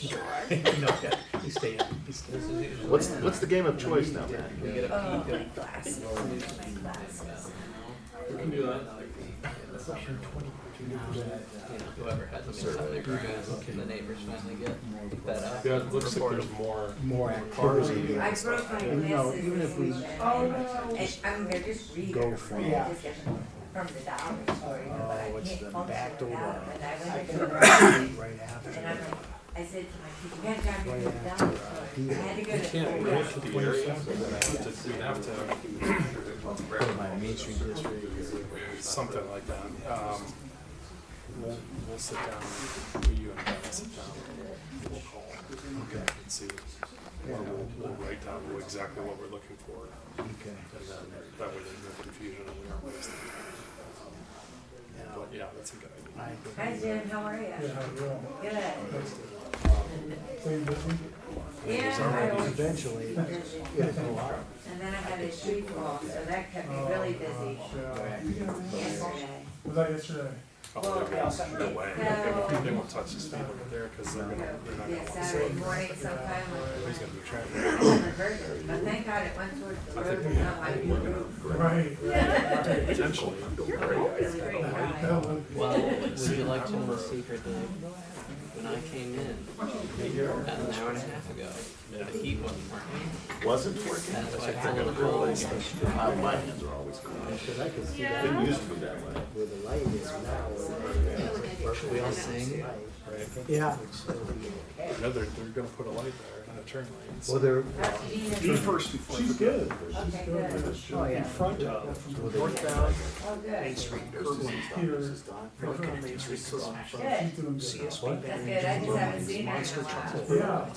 Sure. What's the game of choice now, man? Oh, my glasses. My glasses. We can do that. Whoever has them inside their grass, the neighbors finally get that up. Yeah, it looks like there's more activity. I broke my glasses. Even if we they're just readers. go from I just get them from the dollar store, you know, but I what's can't the function back door? without them. And I went to the right after. and I'm like, I said to my kids, you gotta drive me to the dollar store. I had to go to can't the really to the area, but we'd have to My Main Street district. something like that. We'll sit down, you and Ben sit down, we'll call, and see. We'll write down exactly what we're looking for. Okay. And then that way there's no confusion and we aren't wasting time. But yeah, that's a good idea. Hi Jim, how are you? Good. Yeah, I always Eventually, and then I had a street fall, so that kept me really busy yesterday. Was that yesterday? Oh, no way. They won't touch the speed limit there because they're not Yeah, going to Saturday morning sometime. He's going to be traffic. But thank God it went towards the road and not my roof. Right. Potentially. Really great ride. Well, would you like to know the secret, Dave? When I came in, about an hour and a half ago, the heat wasn't working. wasn't working. That's why I pulled the cold. My hands are always cold. Because I can see that Didn't used to be that way. where the light is now. We all sing. Yeah. No, they're going to put a light there and a turn lane. Well, they're, Me first before. She's good. Okay, good. oh, yeah. In front of, Northbound Oh, good. Main Street. here. Northbound Main Street goes on from Good. CSB. That's good. I just haven't seen her in a while. Yeah.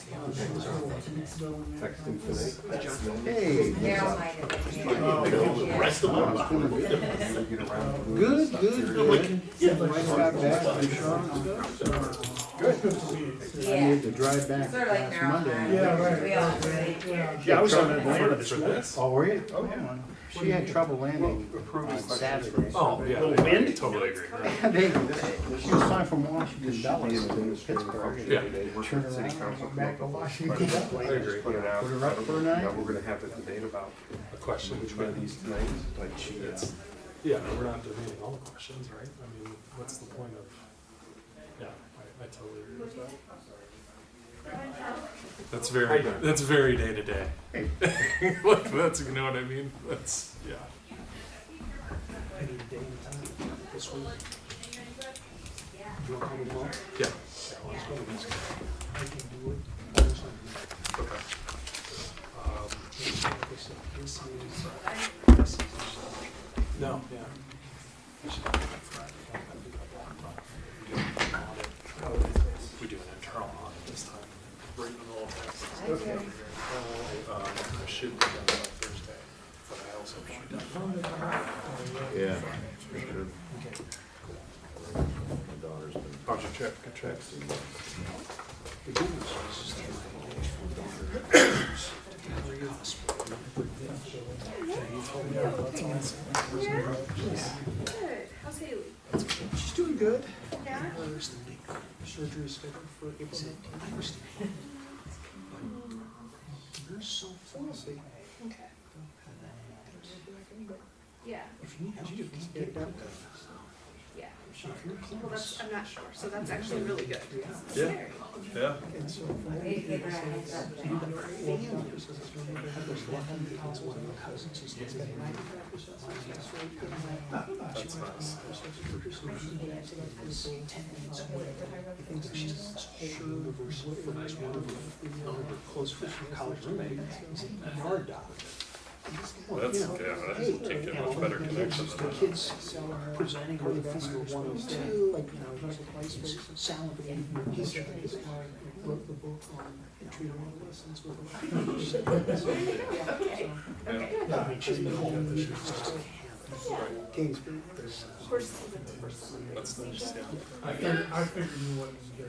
Hey, Carol might have been here. The rest of them was cool. good, good, good. Right got back from Sean. Good. I Yeah. need to drive back Sort of like last Maryland. Monday. Yeah, right. We all agree. Yeah, I was on Atlanta For this morning. this? Oh, were you? Oh, yeah. She had trouble landing on Saturday. Oh, yeah. Wind? Totally agree. She was flying from Washington, Dallas to Pittsburgh. Yeah. Turned around, went back to Washington. I agree. Put her up for a night. Now we're gonna have the debate about A question. which one of these tonight, like she gets. Yeah, we're not debating all the questions, right? I mean, what's the point of, yeah, I totally agree with that. That's very day to day. Like, that's, you know what I mean? That's, yeah. This one. Yeah. I can do it. Okay. No, yeah. We do an internal audit this time, written on all taxes. Okay. I should be done by Thursday, but I also should be done. Yeah, for sure. My daughter's been How's your trip? Good trip. Good. How's Haley? She's doing good. Yeah? There's the big surgery scheduled for April 19th. You're so fluffy. Okay. Yeah. If you need help, you just get that done. Yeah. If you're Well, close. I'm not sure. So that's actually really good because it's Yeah. scary. Yeah. And so I need to give her a heads up you then. got a family, because it's your neighbor had this one because one of the cousins is getting 95% success rate. That's nice. She 10 minutes away. He thinks she's sure universal for this one close friend, college roommate. He's a yard dog. Well, that's, yeah, that should take you a much better connection The than that. kids presenting her the festival 102, like, you know, he's a place, Salad, he said, wrote the book on treating adolescents with Yeah. I mean, she's been home, she's just Katie's been Of course, That's nice, yeah. I figured you wasn't there,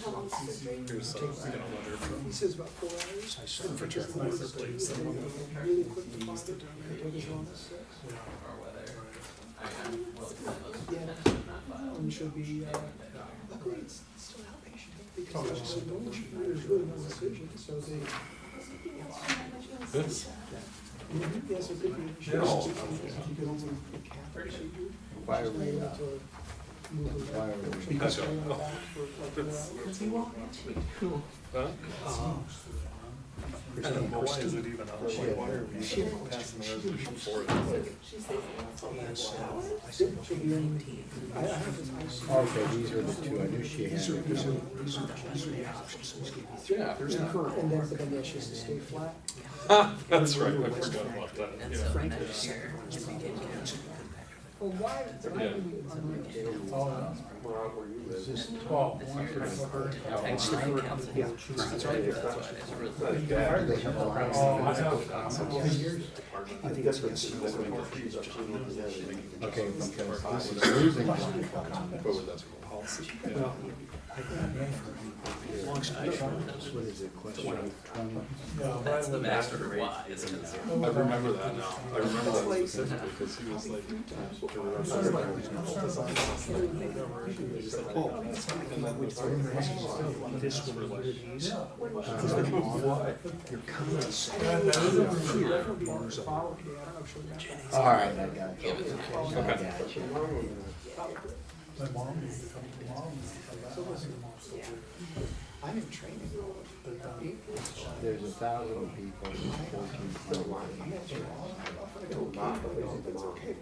how but long I is surgery? Here's, you know, a letter from He says about 4 hours. I said, for Jeff Lewis, please. really quick to find it. Take us on at 6. Or whether I am willing to Yeah, and she'll be, luckily it's still outpatient. because they just said, no, there's really no decision, so they. This? Yes, it could be. If you could only cap it, so you. Why are we, to move it why are we? because Okay. going back for like 2 hours. Huh? There's And no why is question. it even on? She Like, had- why are we she had a passing the question. resolution for it? She stays in the house all night. I said, so you're in, I have this, I see. Okay, these are the two, I knew she had. These are the options, so just give me 3. Yeah, There's no current, and then, but then that's just to stay flat. That's right, I forgot about that, And yeah. so next year, it became council. Well, why Yeah. do we understand? This year, it's the council. Yeah. That's why it's really. They have a lot of- I think that's what it's. Okay, because this is losing. Policy. Well, long story short, What is it, question 20? That's the master why, is because I remember that now, I remember that specifically, because he was like. this one were these. Your comments. All right, I got you. I got you. I'm in training. There's 1,000 people, 14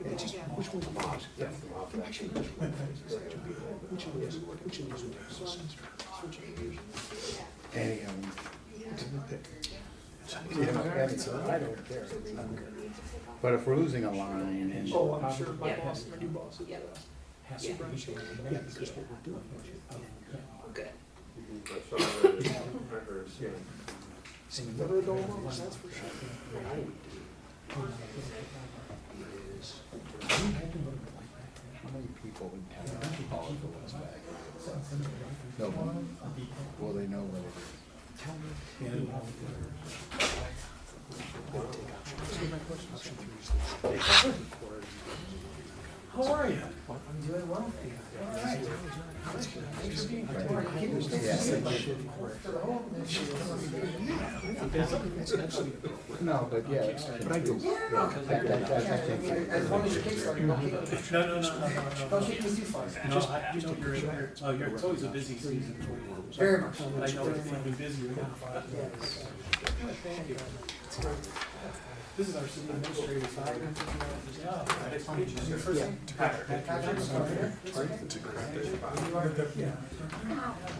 It's just, which one's the boss? Actually, which of these would make sense? Any of them. I don't care. But if we're losing a line and. Oh, I'm sure my boss, my new boss is, yeah, because what we're doing. Okay. See, never a dull moment, that's for sure. What I would do is, How many people would have all of the ones back? No one. Well, they know what it is. tell me. How are you? I'm doing well. No, but yeah. But I do. No. No, you know, it's always a busy season for you. Very much. I know it's even busier now. Thank you. This is our city administrator side. Yeah. Nice to meet you. Your first name?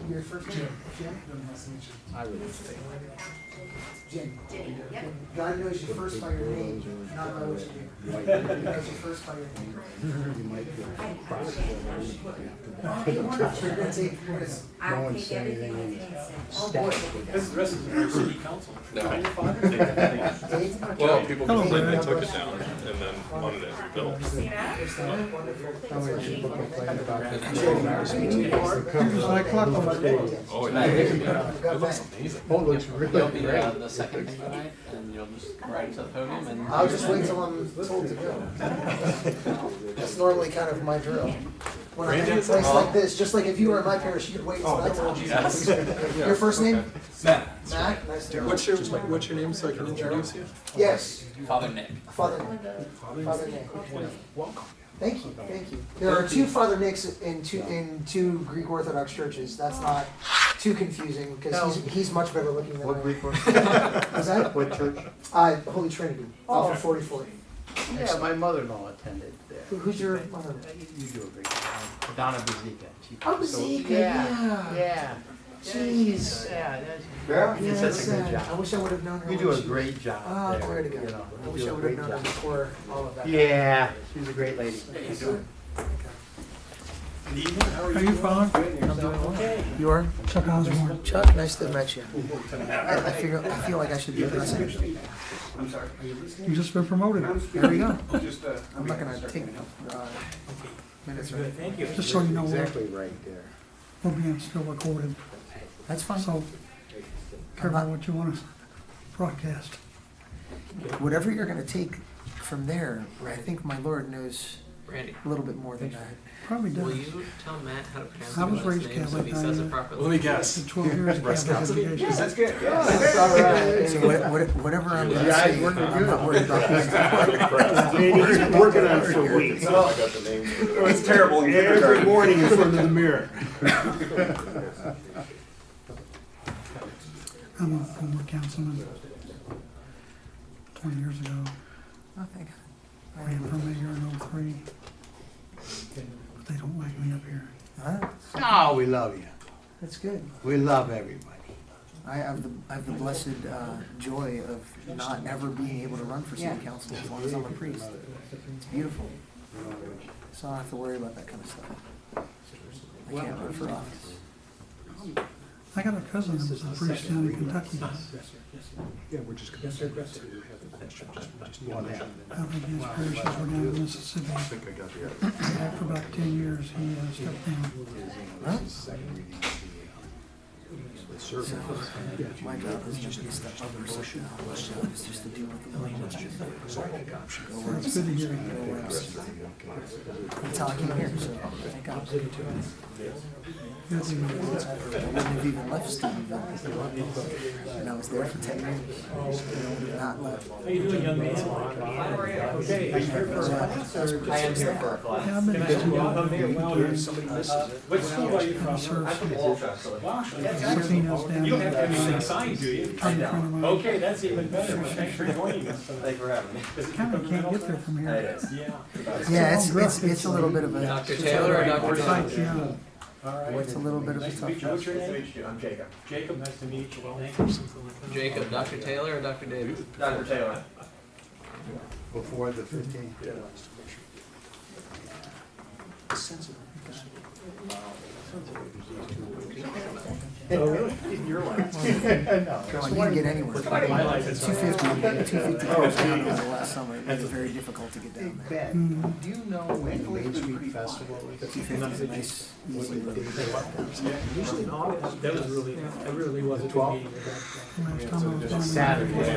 Your first name? Jim? I would say. Jim. Yep. God knows you first by your name, not by what you do. You might He knows you first by your name. you might feel proud You're gonna take, you're gonna. I'll No one take said everything anything. that Ken said. Oh, boy. This is the rest of our city council. No. Well, people complained they took it down and then wanted it rebuilt. how many people complain about this. Oh, yeah. It looks amazing. Oh, it looks You'll really be great. the second thing tonight, and you'll just ride to the podium and. I'll just wait till I'm told to go. That's normally kind of my drill. When I'm in a place like this, just like if you were in my parish, you'd wait till I told you. Yes. Your first name? Matt. Matt? Nice to meet you. What's your name so I can introduce you? Yes, Father Nick. Father Nick. Welcome. Thank you, thank you. There are two Father Nicks in two Greek Orthodox churches. That's not too confusing because he's much better looking than I What am. Greek Is that? What church? Holy Trinity, off of 44. Yeah, my mother-in-law attended there. Who's your mother? You do a great job. Donna Bazika. Oh, Bazika, yeah. Yeah. Jeez. Yeah, that's, Yeah, it's that's such a good sad. I job. wish I would have known her. You when do a she- great job Oh, there. way to go. You know, I you wish do I a would have great known her job. before all of that. Yeah, she's a great lady. Good evening, how are you? I'm doing well. You are? Chuck Osborne. Chuck, nice to meet you. I feel like I should be addressing. You just been promoted. There we go. I'm not gonna take minutes, right? Thank you. Just so you know, Exactly right there. we're being still recorded, That's fine. so careful what you want to broadcast. Whatever you're gonna take from there, I think my Lord knows Randy, a little bit more than that. Probably will does. you tell Matt how to pronounce I was his last raised name so he Catholic, says I, it properly? Let me guess. Did 12 years of Catholic education. That's good. That's all right. So whatever I'm You gonna guys say, working I'm good. not worried about this. Man, he's been working on it for weeks. I got the names. It was terrible. in Every kindergarten. morning in front of the mirror. I'm a former councilman 20 years ago. I think. Ran for mayor in 03. But they don't like me up here. Oh, we love you. That's good. We love everybody. I have the blessed joy of not ever being able to run for city council as long as I'm a priest. It's beautiful. So I don't have to worry about that kind of stuff. I can't run for office. I got a cousin that was a priest down in Kentucky. Yeah, we're just gonna send it to have the question. I think his parishes were down in Mississippi. I think I got the other. After about 10 years, he stepped down. Huh? So, My job is just to step up or something. My job is just to deal with the language. So it's good to hear. That's how I came here, so thank God. Good to hear. I wouldn't have even left Steubenville. And I was there for 10 years. Not left. How you doing, young man? Okay, are you here for a class or? I am here for a class. Yeah, I've been to school. What school are you from? Sophia's down You don't have to have there. anything signed, do you? Trying to find my- Okay, that's even better. Well, thanks for joining us. Thanks for having me. Kind of can't get there from here. Yeah. Yeah, it's a little bit of a. Dr. Taylor or Dr. Like, Jones? yeah. All right. It's a little bit of a tough job. What's your Nice to name? meet you. I'm Jacob. Jacob, nice to meet you. Thank you. Jacob, Dr. Taylor or Dr. Davis? Dr. Taylor. before the 15th. Your life. Well, you can get anywhere. My life is. 250 cars down over the last summer. It was very difficult to get down there. Ben, do you know when Main Street Festival is? 250 is a nice, easy road. Usually in August. That was really, that really was a good meeting. Last time I was down there.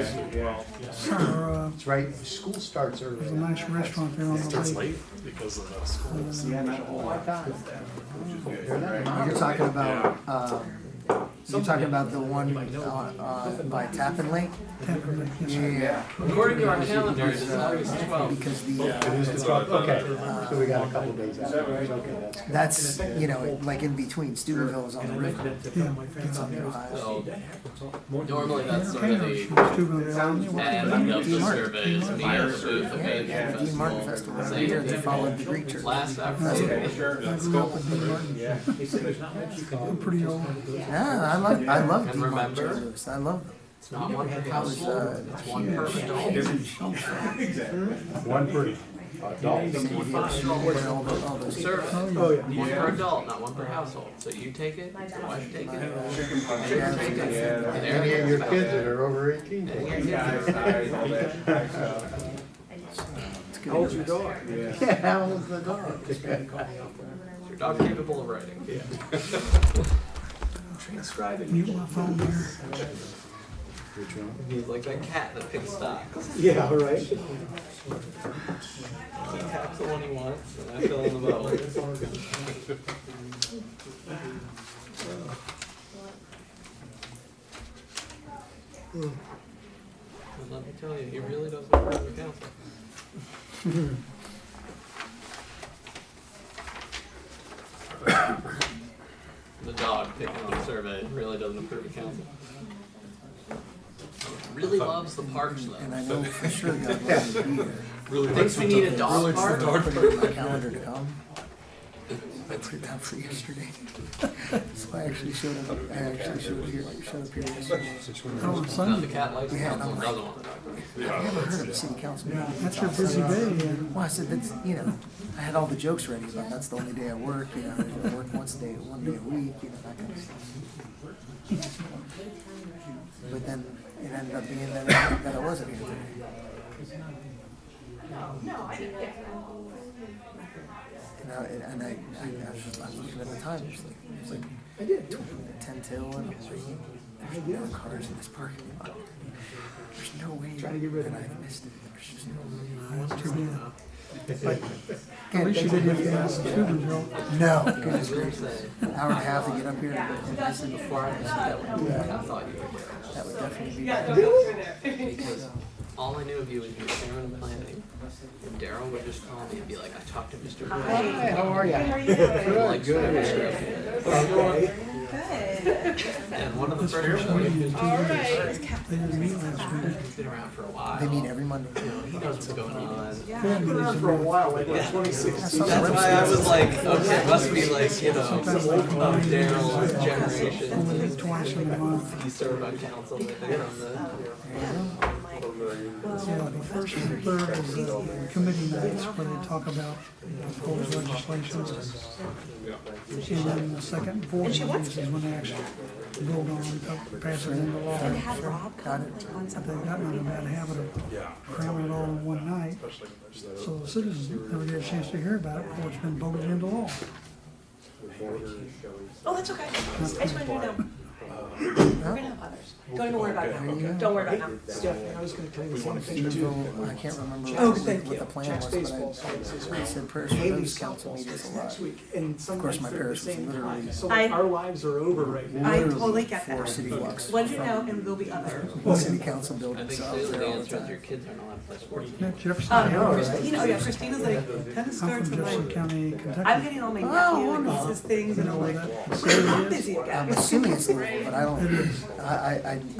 Saturday. Summer, That's right, school starts there's a early. nice restaurant there on the It's lake. late because of the school. You're talking about, you're talking about the one by Tappan Lake? Tappan Lake, yes, sir. Yeah. According to our calendar, it's August 12th. Because the, It is the 12th, okay, so we got a couple days out. Okay, that's good. that's, you know, like in between, Steubenville is on the river. Yeah. It's on the Ohio. So normally that's sort of Entertainers the from Steubenville. end of the survey is me at the booth at Yeah, the the Dean Martin Festival. Every year they followed the Greek church. last I October. grew up with Dean Martin. I'm pretty old. Yeah, I love Dean Martin And remember, Jesuits. I love them. it's not one per household, it's one per adult. One per adult. All those Service, one per adult, not one per household. So you take it, your wife take it, your take it, and Any of your Eric kids that are over 18? How old's your dog? Yeah, how old's the dog? Is your dog capable of writing? Mute my phone here. Which one? He's like that cat in the pig stocks. Yeah, right. He taps the one he wants, and I fill in the bubble. And let me tell you, he really doesn't approve the council. The dog picking on the survey really doesn't approve of council. Really loves the parks though. And I know for sure God loves me here. Thinks we need a dog park. I put it in my calendar to come. I put it down for yesterday. So I actually showed up. I actually showed up here yesterday. Oh, on No, the Sunday. cat likes the Yeah, council, I'm doesn't want the dog park. I never heard of a city council meeting. That's your busy day, yeah. Well, I said, that's, you know, I had all the jokes ready about that's the only day I work, you know, I work one day a week, you know, that kind of stuff. But then it ended up being that I wasn't here today. And I was looking at the time, it was like 10 till, and I'm like, there's no cars in this parking lot. There's no way that I missed it. Too bad. At least you didn't have to ask the students, Joe. No, goodness gracious. An hour and a half to get up here and listen. Before I listened, I thought you were there. That would definitely be bad. Because all I knew of you was you were chairman of planning, and Daryl would just call me and be like, I talked to Mr. Good. Hi, how are you? Like, Good. and one of the This first first meeting is 2 years. They didn't meet last week. he's been around for a while. They meet every Monday. You know, he knows what's going on. Four meetings a month. 2016. That's why I was like, okay, it must be like, you know, of Daryl's Only generation. meet twice in a month. He served on council with him on the. Yeah, the first and third is the committee nights where they talk about proposed legislation. And then the second and fourth meetings is when they actually vote on, pass it into law. Got it. But they've gotten in a bad habit of cramming it all in one night, so the citizens never get a chance to hear about it before it's been voted into law. Oh, that's okay. I just wanted to know. We're gonna have others. Don't even worry about it now. Don't worry about it now. Stephanie, I was gonna tell you the same thing Even too. though I can't remember Oh, what thank what you. the plan Jack's was, baseball but starts this I week. said prayers for Haley's those council softball meetings starts a lot. next week, and course, sometimes my they're the parish was same literally- time. So I- our lives are over right now. I totally get 4 that. city blocks. Let you know, and there'll be others. The city council I building, think so I was the there all the answer is your time. kids aren't allowed to play sports. Yeah, Jefferson Oh, County. Christina, oh yeah, Christina's like, tennis I'm starts from at Jefferson like, County, I'm Kentucky. getting all my Oh, nephew and nieces things, and I'm like, So I'm it is. busy I'm again. assuming it's Louisville, but I don't,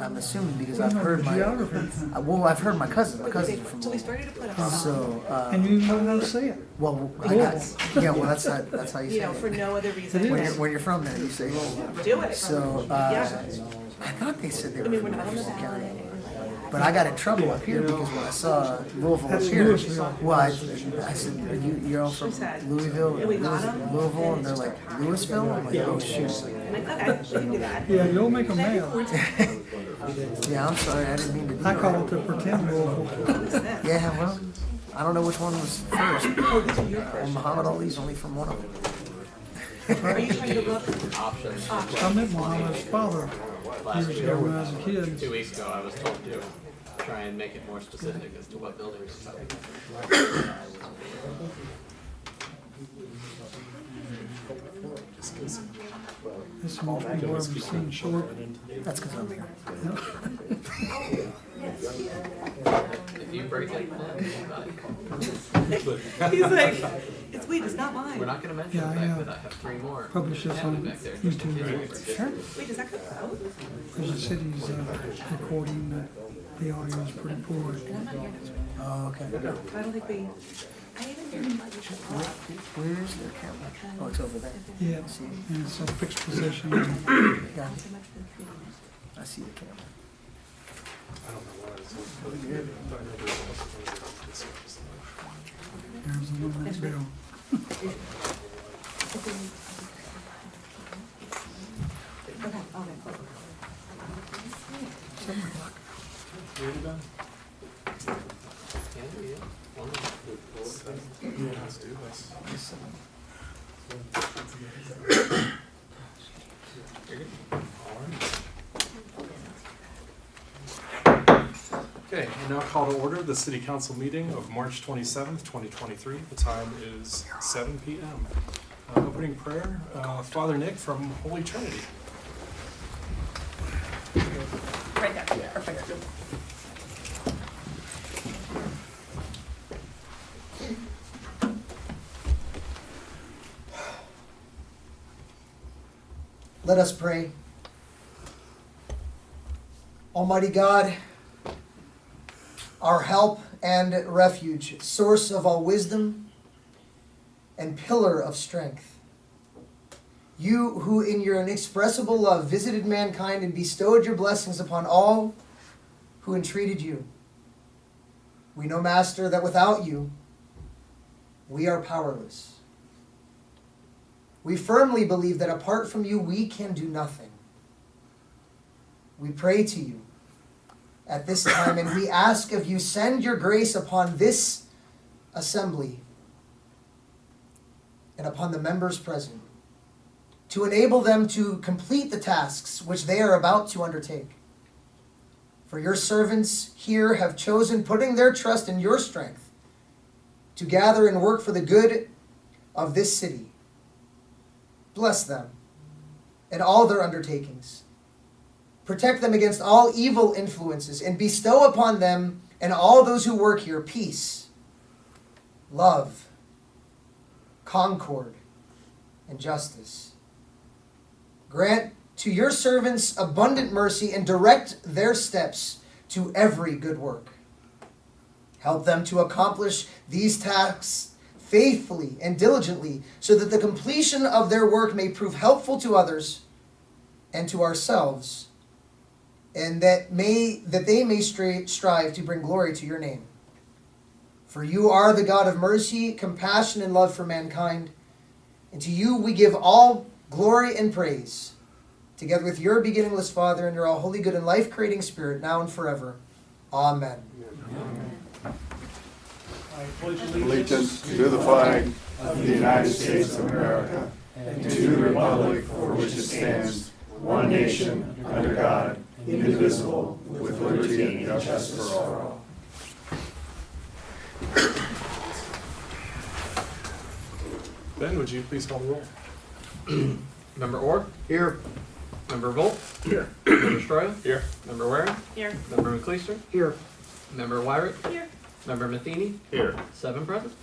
I'm assuming because I've heard my, Geography. well, I've heard my cousins are from So we Louisville. started to put up, So, And you know how to say it. well, I got, yeah, well, that's how you you say know, for it. no other reason. When you're from there, you say, Do it. so, Yeah. I thought they said they I were mean, from we're not on the Jefferson ballot. County. But I got in trouble up here because when I saw Louisville was here, well, I said, you're all from Louisville, And we got 'em. Louisville, and they're like, Louisville? I'm like, oh, shoot. I'm like, okay, we can do that. Yeah, you'll make them mad. Yeah, I'm sorry, I didn't mean to do I that. call it the pretend Louisville. Yeah, well, I don't know which one was first. Well, Muhammad Ali's only from one of them. Are you trying to look? Options. I met Muhammad's father Last years week, ago when I was a kid. 2 weeks ago, I was told to try and make it more specific as to what buildings. This most people ever seen short. That's because I'm here. If you break it, He's like, it's weed, it's not mine. we're not gonna mention Yeah, the I fact that I have 3 more. Publish this cabinets on back there just in YouTube. case. Sure. Wait, does that come out? Because the city's recording, the audio is pretty poor. Oh, okay. I don't think we, I even hear much. Where's their camera? Oh, it's over there. Yeah, I see. and it's a fixed position. Got it. I see the camera. I don't know what it's. I know there's also- There's the one that's bill. Okay, okay. 7 o'clock. Ready, Ben? Yeah, yeah. One more. Let's do this. Okay, I now call to order the city council meeting of March 27th, 2023. The time is 7 p.m. Opening prayer, Father Nick from Holy Trinity. Right there, perfect. Let us pray. Almighty God, our help and refuge, source of all wisdom and pillar of strength. You who in your inexpressible love visited mankind and bestowed your blessings upon all who entreated you. We know, Master, that without you, we are powerless. We firmly believe that apart from you, we can do nothing. We pray to you at this time, and we ask of you, send your grace upon this assembly and upon the members present, to enable them to complete the tasks which they are about to undertake. For your servants here have chosen, putting their trust in your strength, to gather and work for the good of this city. Bless them in all their undertakings. Protect them against all evil influences, and bestow upon them and all those who work here peace, love, concord, and justice. Grant to your servants abundant mercy and direct their steps to every good work. Help them to accomplish these tasks faithfully and diligently, so that the completion of their work may prove helpful to others and to ourselves, and that they may strive to bring glory to your name. For you are the God of mercy, compassion, and love for mankind, and to you we give all glory and praise, together with your beginningless Father and your all holy, good, and life-creating Spirit, now and forever. Amen. I pledge Allegiance to the flag of the United States of America and to the republic for which it stands, one nation, under God, indivisible, with liberty and justice for all. Ben, would you please call the roll? Member Orr? Here. Member Volt? Here. Member Stroia? Here. Member Waring? Here. Member McLeister? Here. Member Wyrick? Here. Member Matheny? Here. 7 present.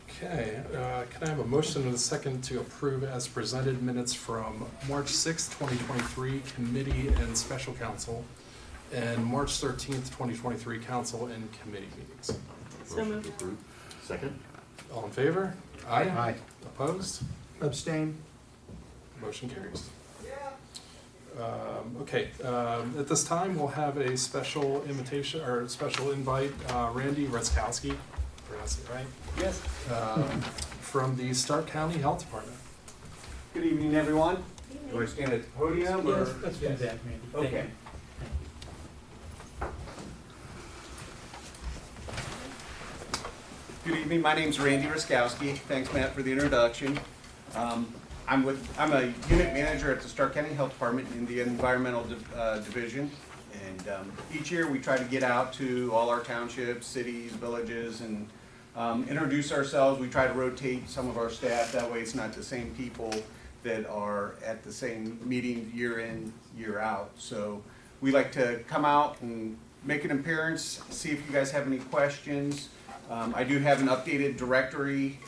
Okay, can I have a motion and a second to approve as presented minutes from March 6th, 2023, committee and special council, and March 13th, 2023, council and committee meetings? So moved. Second? All in favor? Aye. Aye. Opposed? Abstain. Motion carries. Okay, at this time, we'll have a special invitation, or special invite, Randy Ruszkowski, pronounce it right? Yes. From the Stark County Health Department. Good evening, everyone. Do I stand at the podium or? Let's do that, Randy. Thank Okay. Good evening, my name's Randy Ruszkowski. Thanks, Matt, for the introduction. I'm a unit manager at the Stark County Health Department in the Environmental Division. And each year we try to get out to all our townships, cities, villages, and introduce ourselves. We try to rotate some of our staff. That way it's not the same people that are at the same meeting year in, year out. So we like to come out and make an appearance, see if you guys have any questions. I do have an updated directory.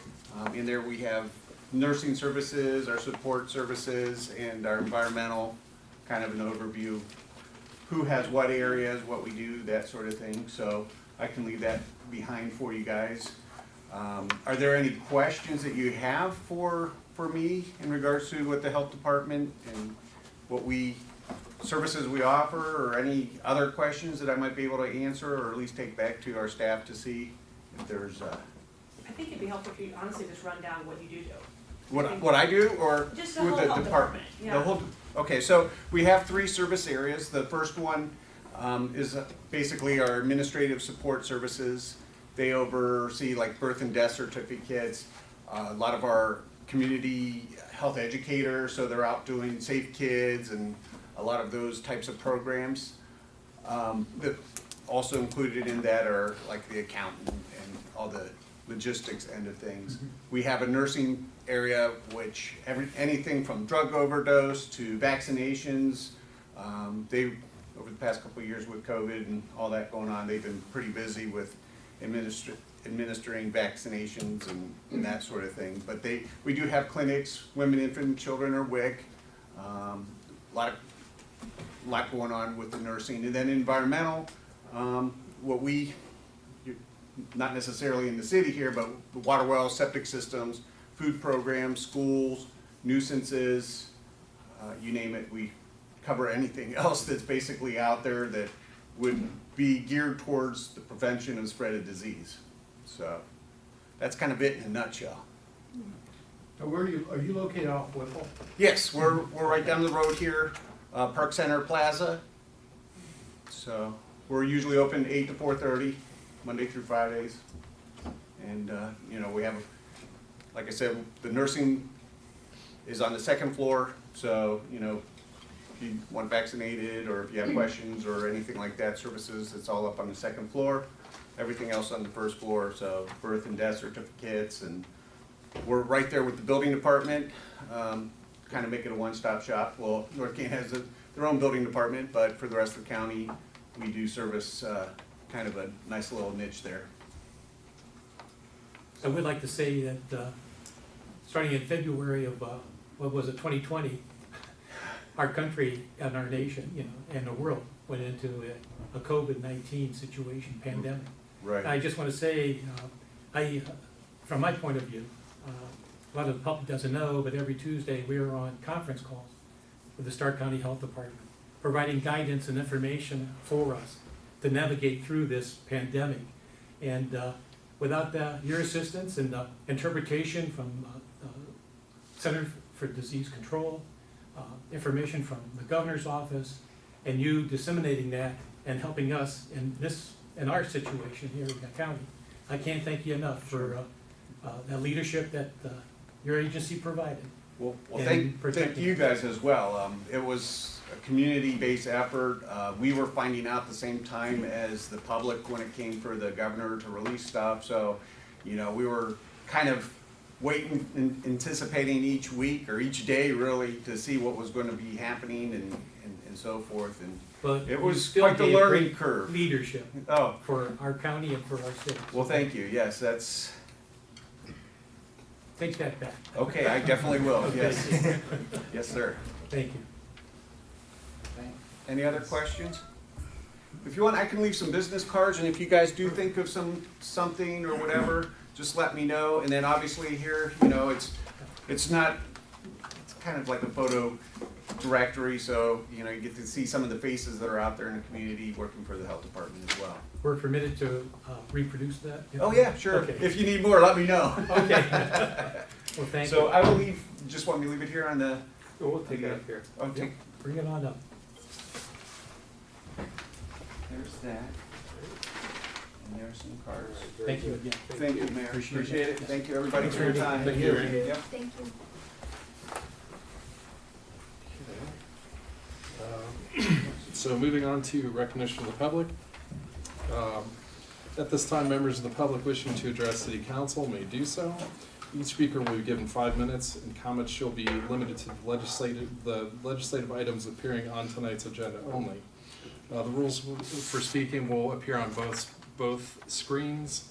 In there we have nursing services, our support services, and our environmental, kind of an overview. Who has what areas, what we do, that sort of thing. So I can leave that behind for you guys. Are there any questions that you have for me in regards to what the health department and what services we offer, or any other questions that I might be able to answer, or at least take back to our staff to see if there's I think it'd be helpful if you honestly just run down what you do. what I do, or Just the with whole the health department. department, yeah. Okay, so we have 3 service areas. The first one is basically our administrative support services. They oversee like birth and death certificates, a lot of our community health educators, so they're out doing Safe Kids and a lot of those types of programs. That also included in that are like the accountant and all the logistics end of things. We have a nursing area, which anything from drug overdose to vaccinations. They, over the past couple of years with COVID and all that going on, they've been pretty busy with administering vaccinations and that sort of thing. But we do have clinics, women, infant, and children, or WIC. A lot going on with the nursing. And then environmental, not necessarily in the city here, but the water wells, septic systems, food programs, schools, nuisances, you name it. We cover anything else that's basically out there that would be geared towards the prevention and spread of disease. So that's kind of it in a nutshell. Now, are you located off Whipple? Yes, we're right down the road here, Park Center Plaza. So we're usually open 8 to 4:30, Monday through Fridays. And we have, like I said, the nursing is on the 2nd floor. So if you want vaccinated, or if you have questions or anything like that, services, it's all up on the second floor. Everything else on the first floor, so birth and death certificates, and we're right there with the building department, kind of make it a one-stop shop. Well, North Canton has their own building department, but for the rest of the county, we do service kind of a nice little niche there. I would like to say that starting in February of, what was it, 2020, our country and our nation, you know, and the world went into a COVID-19 situation, pandemic. Right. I just want to say, from my point of view, a lot of the public doesn't know, but every Tuesday we are on conference calls with the Stark County Health Department, providing guidance and information for us to navigate through this pandemic. And without your assistance and interpretation from Center for Disease Control, information from the governor's office, and you disseminating that and helping us in our situation here in the county, I can't thank you enough for that leadership that your agency provided. Well, thank you guys as well. It was a community-based effort. We were finding out the same time as the public when it came for the governor to release stuff. So, you know, we were kind of waiting and anticipating each week or each day really to see what was going to be happening and so forth. And But it was still quite the gave learning great curve. Leadership for our county and for our city. Well, thank you. Yes, that's Take that back. okay. I definitely will. Okay. Yes, yes, sir. Thank you. Any other questions? If you want, I can leave some business cards, and if you guys do think of something or whatever, just let me know. And then obviously here, you know, it's kind of like a photo directory, so you know you get to see some of the faces that are out there in the community working for the health department as well. We're permitted to reproduce that? Oh yeah, sure. Okay. If you need more, let me know. Okay. Well, thank you. So I will leave. Just want me to leave it here on the. Oh, we'll take it up here. Oh, take. Bring it on up. There's that. And there's some cards. Thank you again. Thank you, Mayor. Appreciate it. Thank you, everybody, for your time. Thank you. Yep. Thank you. So moving on to recognition of the public. At this time, members of the public wishing to address City Council may do so. Each speaker will be given 5 minutes, and comments shall be limited to the legislative items appearing on tonight's agenda only. The rules for speaking will appear on both screens.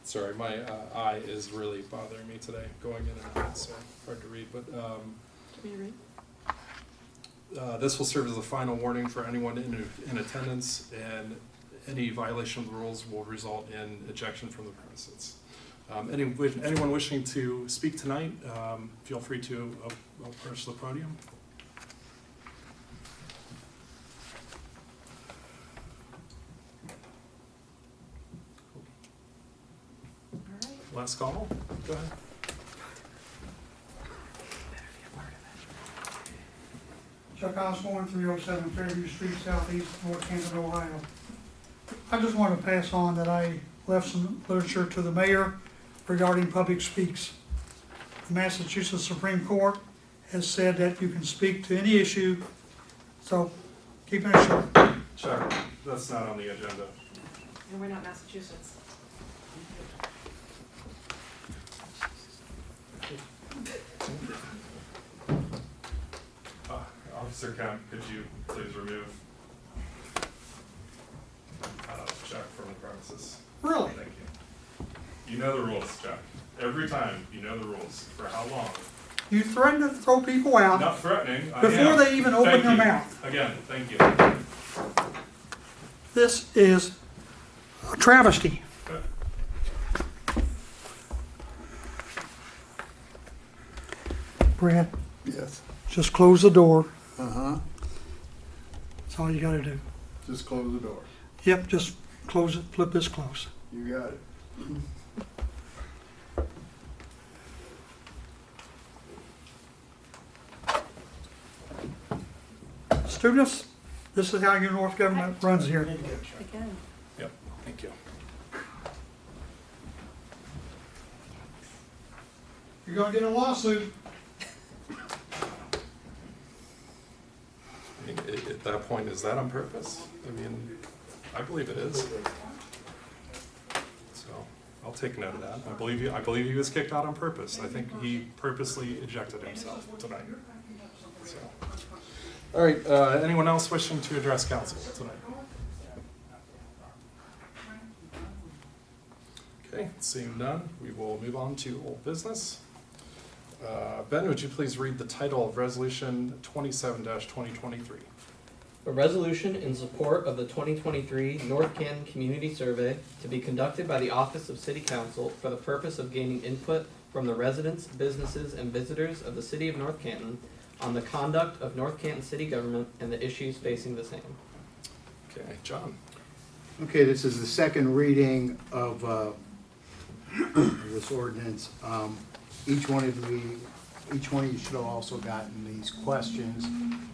Sorry, my eye is really bothering me today, going in and out, so hard to read. But this will serve as a final warning for anyone in attendance, and any violation of the rules will result in ejection from the premises. Anyone wishing to speak tonight, feel free to approach the podium. Last call. Go ahead. Chuck Osborne, 307 Fairview Street, Southeast, North Canton, Ohio. I just want to pass on that I left some literature to the mayor regarding public speaks. The Massachusetts Supreme Court has said that you can speak to any issue, so keep it short. Chuck, that's not on the agenda. And we're not Massachusetts. Officer Kemp, could you please remove Chuck from the premises? Really? Thank you. You know the rules, Chuck. Every time, you know the rules. For how long? You threaten to throw people out Not threatening. I before am. they even open Thank their you. mouth. Again, thank you. This is a travesty. Brad, Yes. just close the door. Uh-huh. That's all you gotta do. Just close the door. Yep, just close it, flip this close. You got it. Students, this is how your North government runs here. Again. Yep, thank you. You're gonna get a lawsuit. mean, at that point, is that on purpose? I mean, I believe it is. So I'll take note of that. I believe he was kicked out on purpose. I think he purposely ejected himself tonight. So, all right. Anyone else wishing to address council tonight? Okay, seeing none, we will move on to old business. Ben, would you please read the title of Resolution 27-2023? A resolution in support of the 2023 North Canton Community Survey to be conducted by the Office of City Council for the purpose of gaining input from the residents, businesses, and visitors of the City of North Canton on the conduct of North Canton City government and the issues facing the same. Okay, John. Okay, this is the second reading of this ordinance. Each one of you should have also gotten these questions.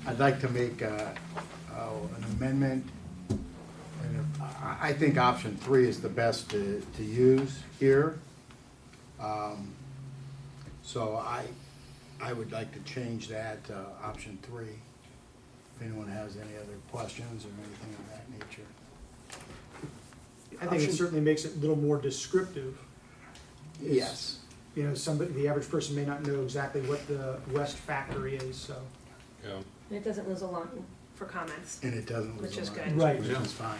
I'd like to make an amendment. And I think option 3 is the best to use here. So I would like to change that to option 3. If anyone has any other questions or anything of that nature. I think it certainly makes it a little more descriptive. Yes. You know, the average person may not know exactly what the West factory is, so. Yeah. And it doesn't lose a line for comments. And it doesn't lose Which is a line, good. Right. Which is fine.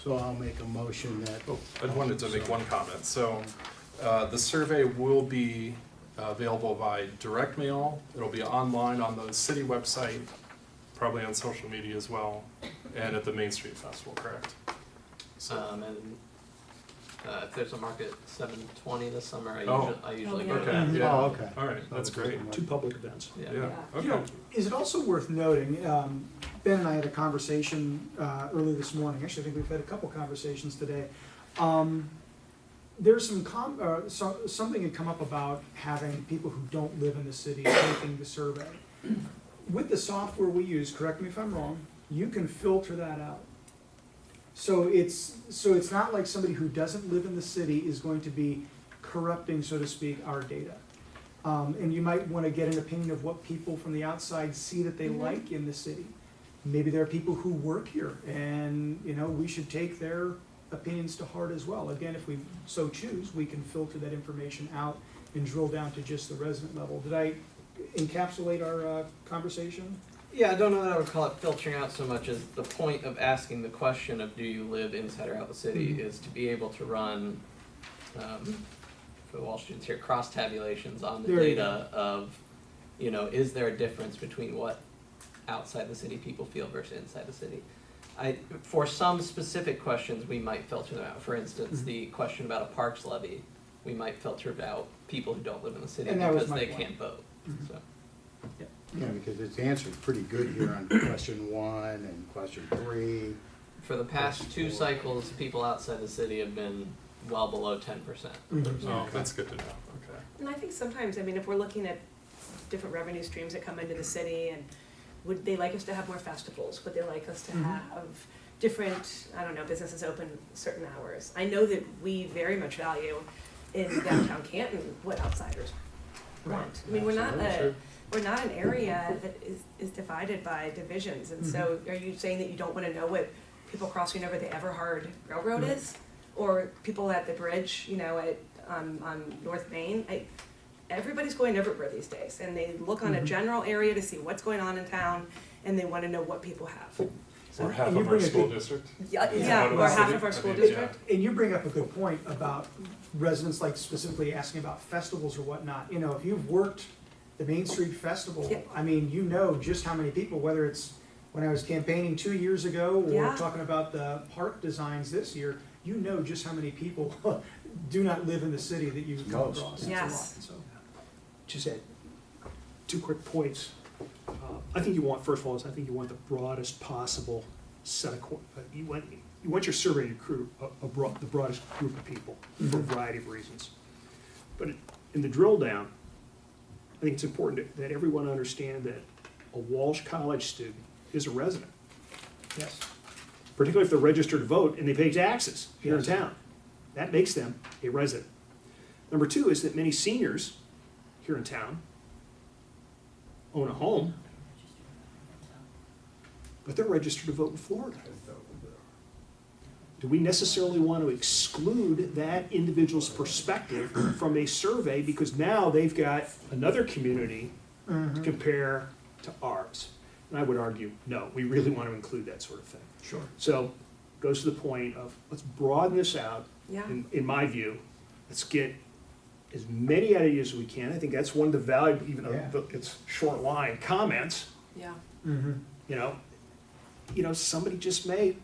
So I'll make a motion that. Oh, I wanted to make one comment. So the survey will be available by direct mail. It'll be online on the city website, probably on social media as well, and at the Main Street Festival, correct? So, And if there's a market 7:20 this summer, I usually yeah. go. okay, Oh, yeah. okay. All right, that's great. 2 public events. Yeah. Yeah, You know, okay. is it also worth noting, Ben and I had a conversation early this morning. Actually, I think we've had a couple conversations today. There's something had come up about having people who don't live in the city taking the survey. With the software we use, correct me if I'm wrong, you can filter that out. So it's not like somebody who doesn't live in the city is going to be corrupting, so to speak, our data. And you might want to get an opinion of what people from the outside see that they like in the city. Maybe there are people who work here, and we should take their opinions to heart as well. Again, if we so choose, we can filter that information out and drill down to just the resident level. Did I encapsulate our conversation? Yeah, I don't know that I would call it filtering out so much as the point of asking the question of do you live inside or out the city is to be able to run, for the Wall students here, cross tabulations on the data of, is there a difference between what outside the city people feel versus inside the city. For some specific questions, we might filter them out. For instance, the question about a parks levy, we might filter out people who don't live in the city because they can't vote. So. Yeah, because it's answered pretty good here on question 1 and question 3. For the past 2 cycles, people outside the city have been well below 10%. Oh, that's good to know. Okay. And I think sometimes, if we're looking at different revenue streams that come into the city, and would they like us to have more festivals? Would they like us to have different, businesses open certain hours? I know that we very much value in downtown Canton what outsiders want. We're not an area that is divided by divisions, and so are you saying that you don't want to know what people crossing over the Everhard Railroad is? Or people at the bridge, on North Main? Everybody's going everywhere these days, and they look on a general area to see what's going on in town, and they want to know what people have. Or half of our school district. Yeah, or half of our school district. And you bring up a good point about residents, like specifically asking about festivals or whatnot. If you've worked the Main Street Festival, you know just how many people, whether it's when I was campaigning 2 years ago or talking about the park designs this year, you know just how many people do not live in the city that you come across. Yes. It's a lot, so. Just add 2 quick points. I think you want the broadest possible set of, you want your survey to recruit the broadest group of people for a variety of reasons. But in the drill down, I think it's important that everyone understand that a Walsh College student is a resident. Yes. Particularly if they're registered to vote and they pay taxes here in town. That makes them a resident. Number 2 is that many seniors here in town own a home, but they're registered to vote in Florida. Do we necessarily want to exclude that individual's perspective from a survey because now they've got another community to compare to ours? And I would argue, no, we really want to include that sort of thing. Sure. So, goes to the point of, let's broaden this out, Yeah. in my view. Let's get as many ideas as we can. I think that's one of the value, even though it's short line, comments. Yeah. You know, somebody just may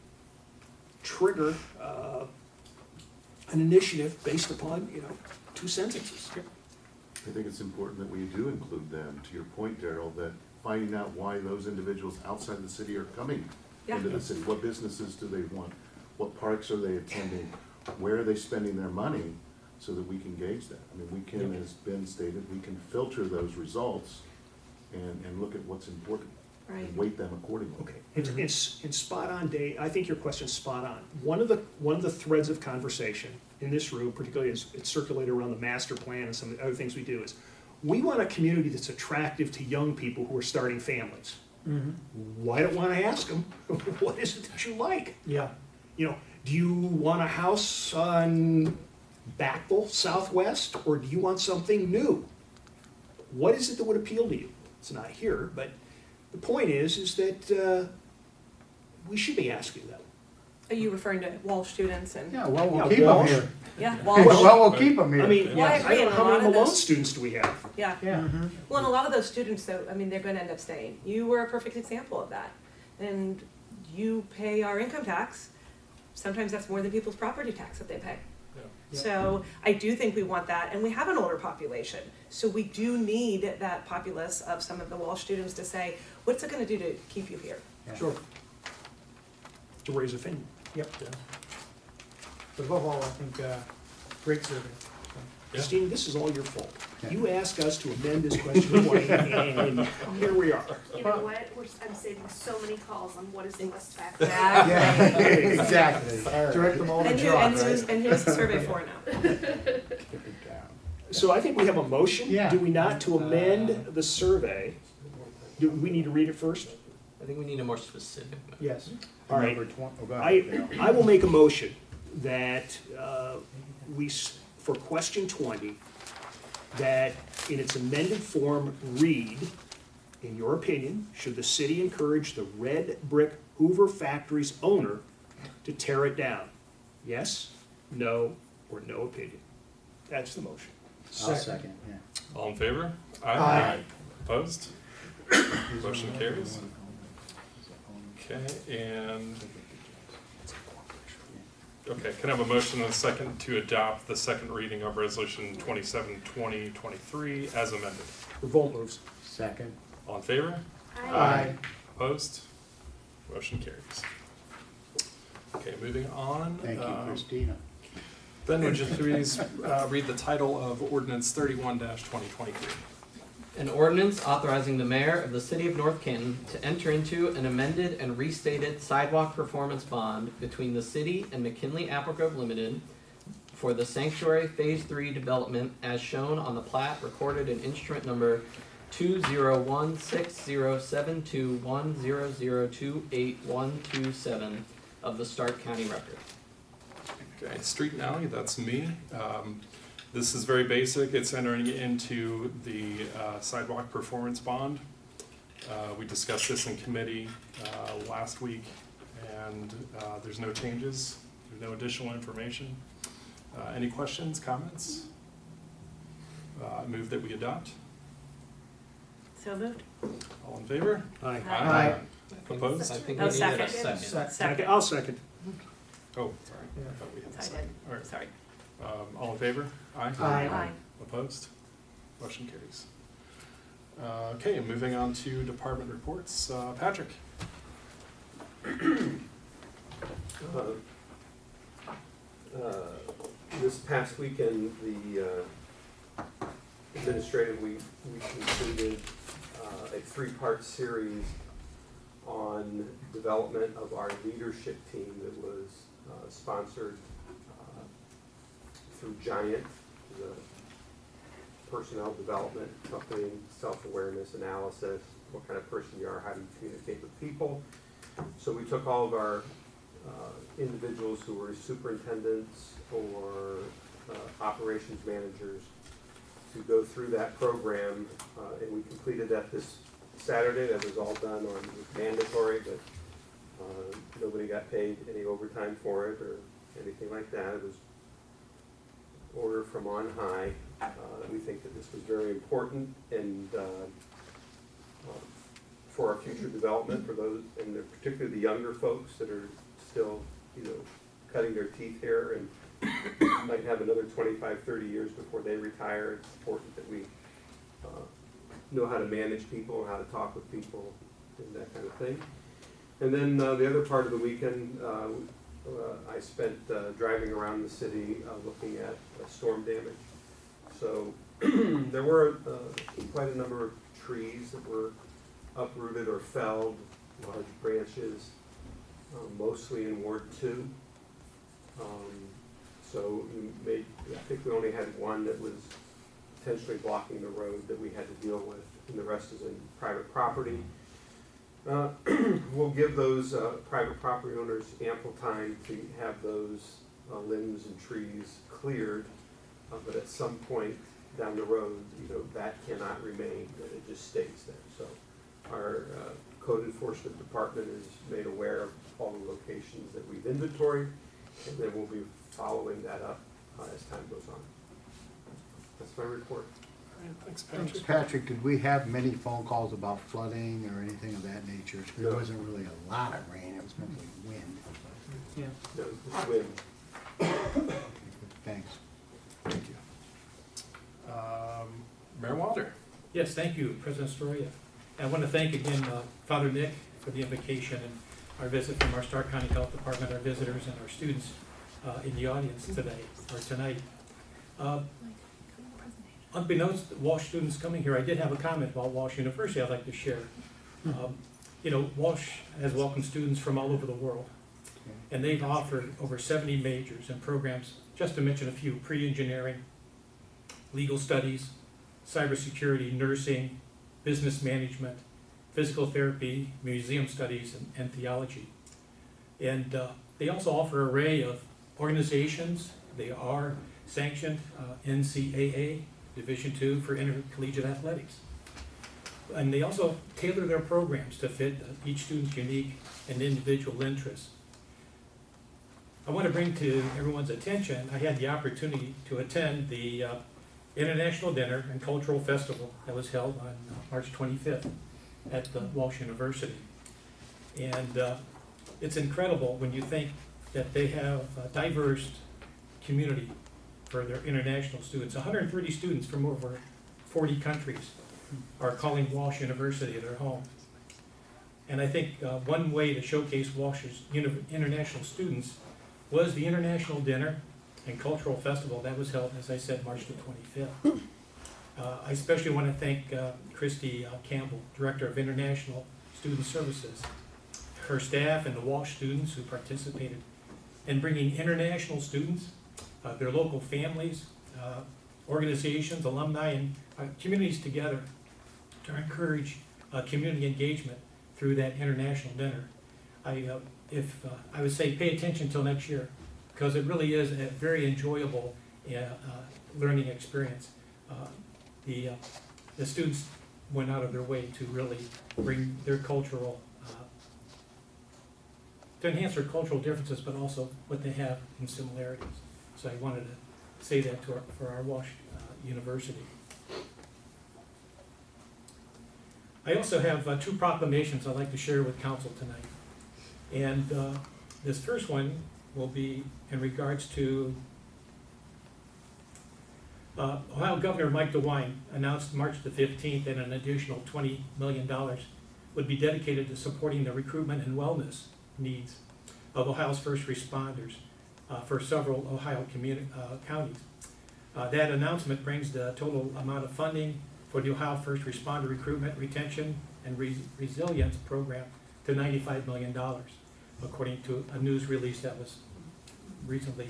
trigger an initiative based upon, 2 sentences. I think it's important that we do include them, to your point, Daryl, that finding out why those individuals outside the city are coming into the city. What businesses do they want? What parks are they attending? Where are they spending their money? So that we can gauge that. I mean, we can, as Ben stated, we can filter those results and look at what's important. Right. And weight them accordingly. Okay, it's spot on, Dave. I think your question's spot on. One of the threads of conversation in this room, particularly as it's circulated around the master plan and some of the other things we do, is we want a community that's attractive to young people who are starting families. Why don't want to ask them, what is it that you like? Yeah. Do you want a house on Backville, Southwest, or do you want something new? What is it that would appeal to you? It's not here, but the point is that we should be asking them. Are you referring to Walsh students and? Yeah, well, we'll Yeah, keep them Walsh. here. Yeah, Well, Walsh. we'll keep them here. I mean, Well, I I agree, don't and know a how lot many of Malone this- students do we have? Yeah. Yeah. Well, and a lot of those students, though, I mean, they're going to end up staying. You were a perfect example of that. And you pay our income tax. Sometimes that's more than people's property tax that they pay. Yeah. So I do think we want that, and we have an older population. So we do need that populace of some of the Walsh students to say, what's it going to do to keep you here? Sure. To raise a family. Yep. But above all, I think, great survey. Christine, this is all your fault. You asked us to amend this question 20, and here we are. You know what, I'm saving so many calls on what is the West Back. Yeah, exactly. Direct them all to And John, right? here's the survey for now. So I think we have a motion, Yeah. do we not, to amend the survey? Do we need to read it first? I think we need a more specific. Yes. All right. Number 20 oh, go ahead. I will make a motion that for question 20, that in its amended form read, in your opinion, should the city encourage the red brick Hoover factory's owner to tear it down? Yes, no, or no opinion. That's the motion. I'll second, yeah. All in favor? Aye. Opposed? Motion carries. Okay, and, okay, can I have a motion and a second to adopt the second reading of Resolution 27-2023 as amended? Revolt moves. Second. All in favor? Aye. Opposed? Motion carries. Okay, moving on. Thank you, Christina. Ben, would you please read the title of Ordinance 31-2023? An ordinance authorizing the mayor of the city of North Canton to enter into an amended and restated sidewalk performance bond between the city and McKinley Applegrove Limited for the Sanctuary Phase 3 development as shown on the plat recorded in instrument number 201607210028127 of the Stark County Record. Okay, Street and Alley, that's me. This is very basic. It's entering into the sidewalk performance bond. We discussed this in committee last week, and there's no changes. There's no additional information. Any questions, comments? I move that we adopt. So moved. All in favor? Aye. Aye. Opposed? I think Oh, we needed a second. second. Second. I'll second. Oh, sorry. I thought we had a I second. did. All right. Sorry. All in favor? Aye. Aye. Opposed? Motion carries. Okay, moving on to department reports. Patrick? This past weekend, the administrative week, we completed a three-part series on development of our leadership team that was sponsored through Giant, the personnel development, something self-awareness analysis, what kind of person you are, how do you communicate with people. So we took all of our individuals who were superintendents or operations managers to go through that program, and we completed that this Saturday. That was all done on, it was mandatory, but nobody got paid any overtime for it or anything like that. It was order from on high. We think that this was very important and for our future development, for those, and particularly the younger folks that are still, cutting their teeth here and might have another 25, 30 years before they retire. It's important that we know how to manage people, how to talk with people, and that kind of thing. And then the other part of the weekend, I spent driving around the city looking at storm damage. So there were quite a number of trees that were uprooted or felled, large branches, mostly in Ward 2. So I think we only had one that was potentially blocking the road that we had to deal with, and the rest is in private property. We'll give those private property owners ample time to have those limbs and trees cleared, but at some point down the road, that cannot remain, that it just stays there. So our code enforcement department is made aware of all the locations that we've inventoried, and then we'll be following that up as time goes on. That's my report. Thanks, Patrick. Thanks, Patrick. Did we have many phone calls about flooding or anything of that nature? There No. wasn't really a lot of rain, it was mostly wind. Yeah. No, it's wind. Thanks. Thank you. Mayor Wilder. Yes, thank you, President Stroia. I want to thank again Father Nick for the invocation and our visit from our Stark County Health Department, our visitors, and our students in the audience today, or tonight. Unbeknownst to Walsh students coming here, I did have a comment about Walsh University I'd like to share. Walsh has welcomed students from all over the world, and they've offered over 70 majors and programs, just to mention a few: pre-engineering, legal studies, cybersecurity, nursing, business management, physical therapy, museum studies, and theology. And they also offer an array of organizations. They are sanctioned NCAA Division II for intercollegiate athletics. And they also tailor their programs to fit each student's unique and individual interests. I want to bring to everyone's attention, I had the opportunity to attend the International Dinner and Cultural Festival that was held on March 25th at Walsh University. And it's incredible when you think that they have a diverse community for their international students. 130 students from over 40 countries are calling Walsh University their home. And I think one way to showcase Walsh's international students was the International Dinner and Cultural Festival that was held, as I said, March the 25th. I especially want to thank Christy Campbell, Director of International Student Services, her staff, and the Walsh students who participated in bringing international students, their local families, organizations, alumni, and communities together to encourage community engagement through that international dinner. I would say pay attention till next year, because it really is a very enjoyable learning experience. The students went out of their way to really bring their cultural, to enhance their cultural differences, but also what they have in similarities. So I wanted to say that for our Walsh University. I also have two proclamations I'd like to share with council tonight. And this first one will be in regards to Ohio Governor Mike DeWine announced March the 15th that an additional $20 million would be dedicated to supporting the recruitment and wellness needs of Ohio's first responders for several Ohio counties. That announcement brings the total amount of funding for the Ohio First Responder Recruitment, Retention, and Resilience Program to $95 million, according to a news release that was recently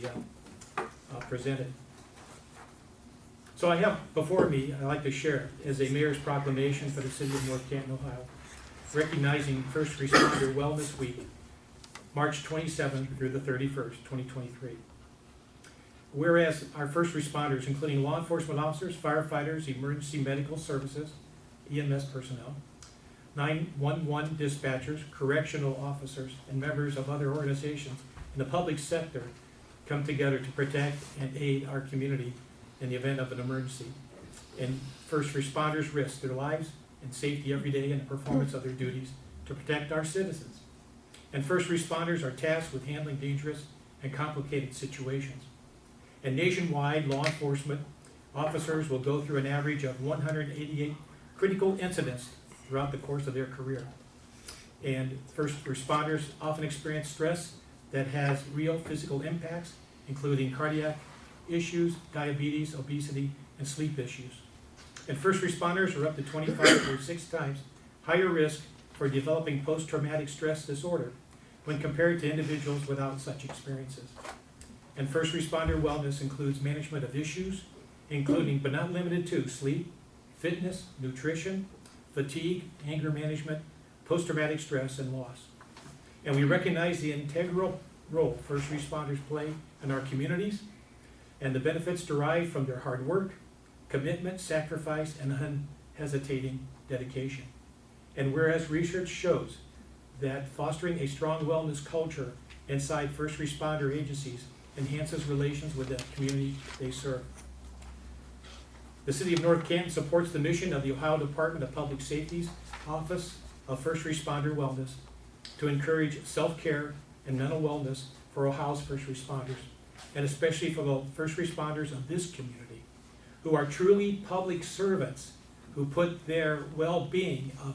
presented. So I have before me, I'd like to share, is a mayor's proclamation for the city of North Canton, Ohio, recognizing First Responder Wellness Week, March 27th through the 31st, 2023. Whereas our first responders, including law enforcement officers, firefighters, emergency medical services, EMS personnel, 911 dispatchers, correctional officers, and members of other organizations in the public sector come together to protect and aid our community in the event of an emergency. And first responders risk their lives and safety every day in the performance of their duties to protect our citizens. And first responders are tasked with handling dangerous and complicated situations. And nationwide, law enforcement officers will go through an average of 188 critical incidents throughout the course of their career. And first responders often experience stress that has real physical impacts, including cardiac issues, diabetes, obesity, and sleep issues. And first responders are up to 25 or 6 times higher risk for developing post-traumatic stress disorder when compared to individuals without such experiences. And first responder wellness includes management of issues, including but not limited to sleep, fitness, nutrition, fatigue, anger management, post-traumatic stress, and loss. And we recognize the integral role first responders play in our communities and the benefits derived from their hard work, commitment, sacrifice, and unhesitating dedication. And whereas research shows that fostering a strong wellness culture inside first responder agencies enhances relations with the community they serve. The City of North Canton supports the mission of the Ohio Department of Public Safety's Office of First Responder Wellness to encourage self-care and mental wellness for Ohio's first responders, and especially for the first responders of this community, who are truly public servants, who put their well-being of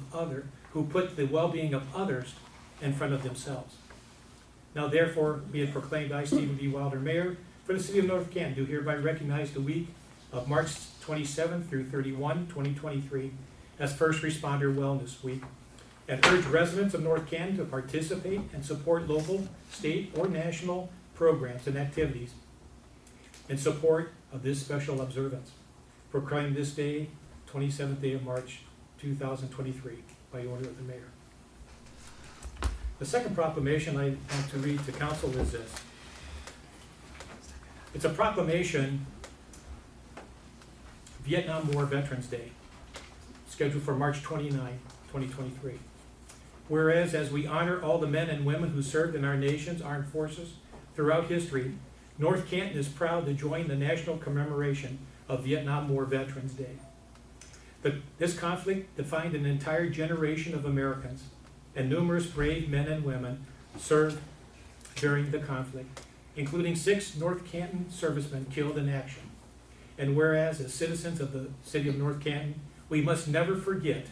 the well-being of others in front of themselves. Now therefore, be it proclaimed, I, Stephen B. Wilder, Mayor for the City of North Canton, do hereby recognize the week of March 27th through 31, 2023 as First Responder Wellness Week, and urge residents of North Canton to participate and support local, state, or national programs and activities in support of this special observance. Proclaim this day, 27th day of March 2023, by order of the Mayor. The second proclamation I want to read to council is this. It's a proclamation, Vietnam War Veterans Day, scheduled for March 29, 2023. Whereas, as we honor all the men and women who served in our nation's armed forces throughout history, North Canton is proud to join the national commemoration of Vietnam War Veterans Day. This conflict defined an entire generation of Americans, and numerous brave men and women served during the conflict, including 6 North Canton servicemen killed in action. And whereas, as citizens of the City of North Canton, we must never forget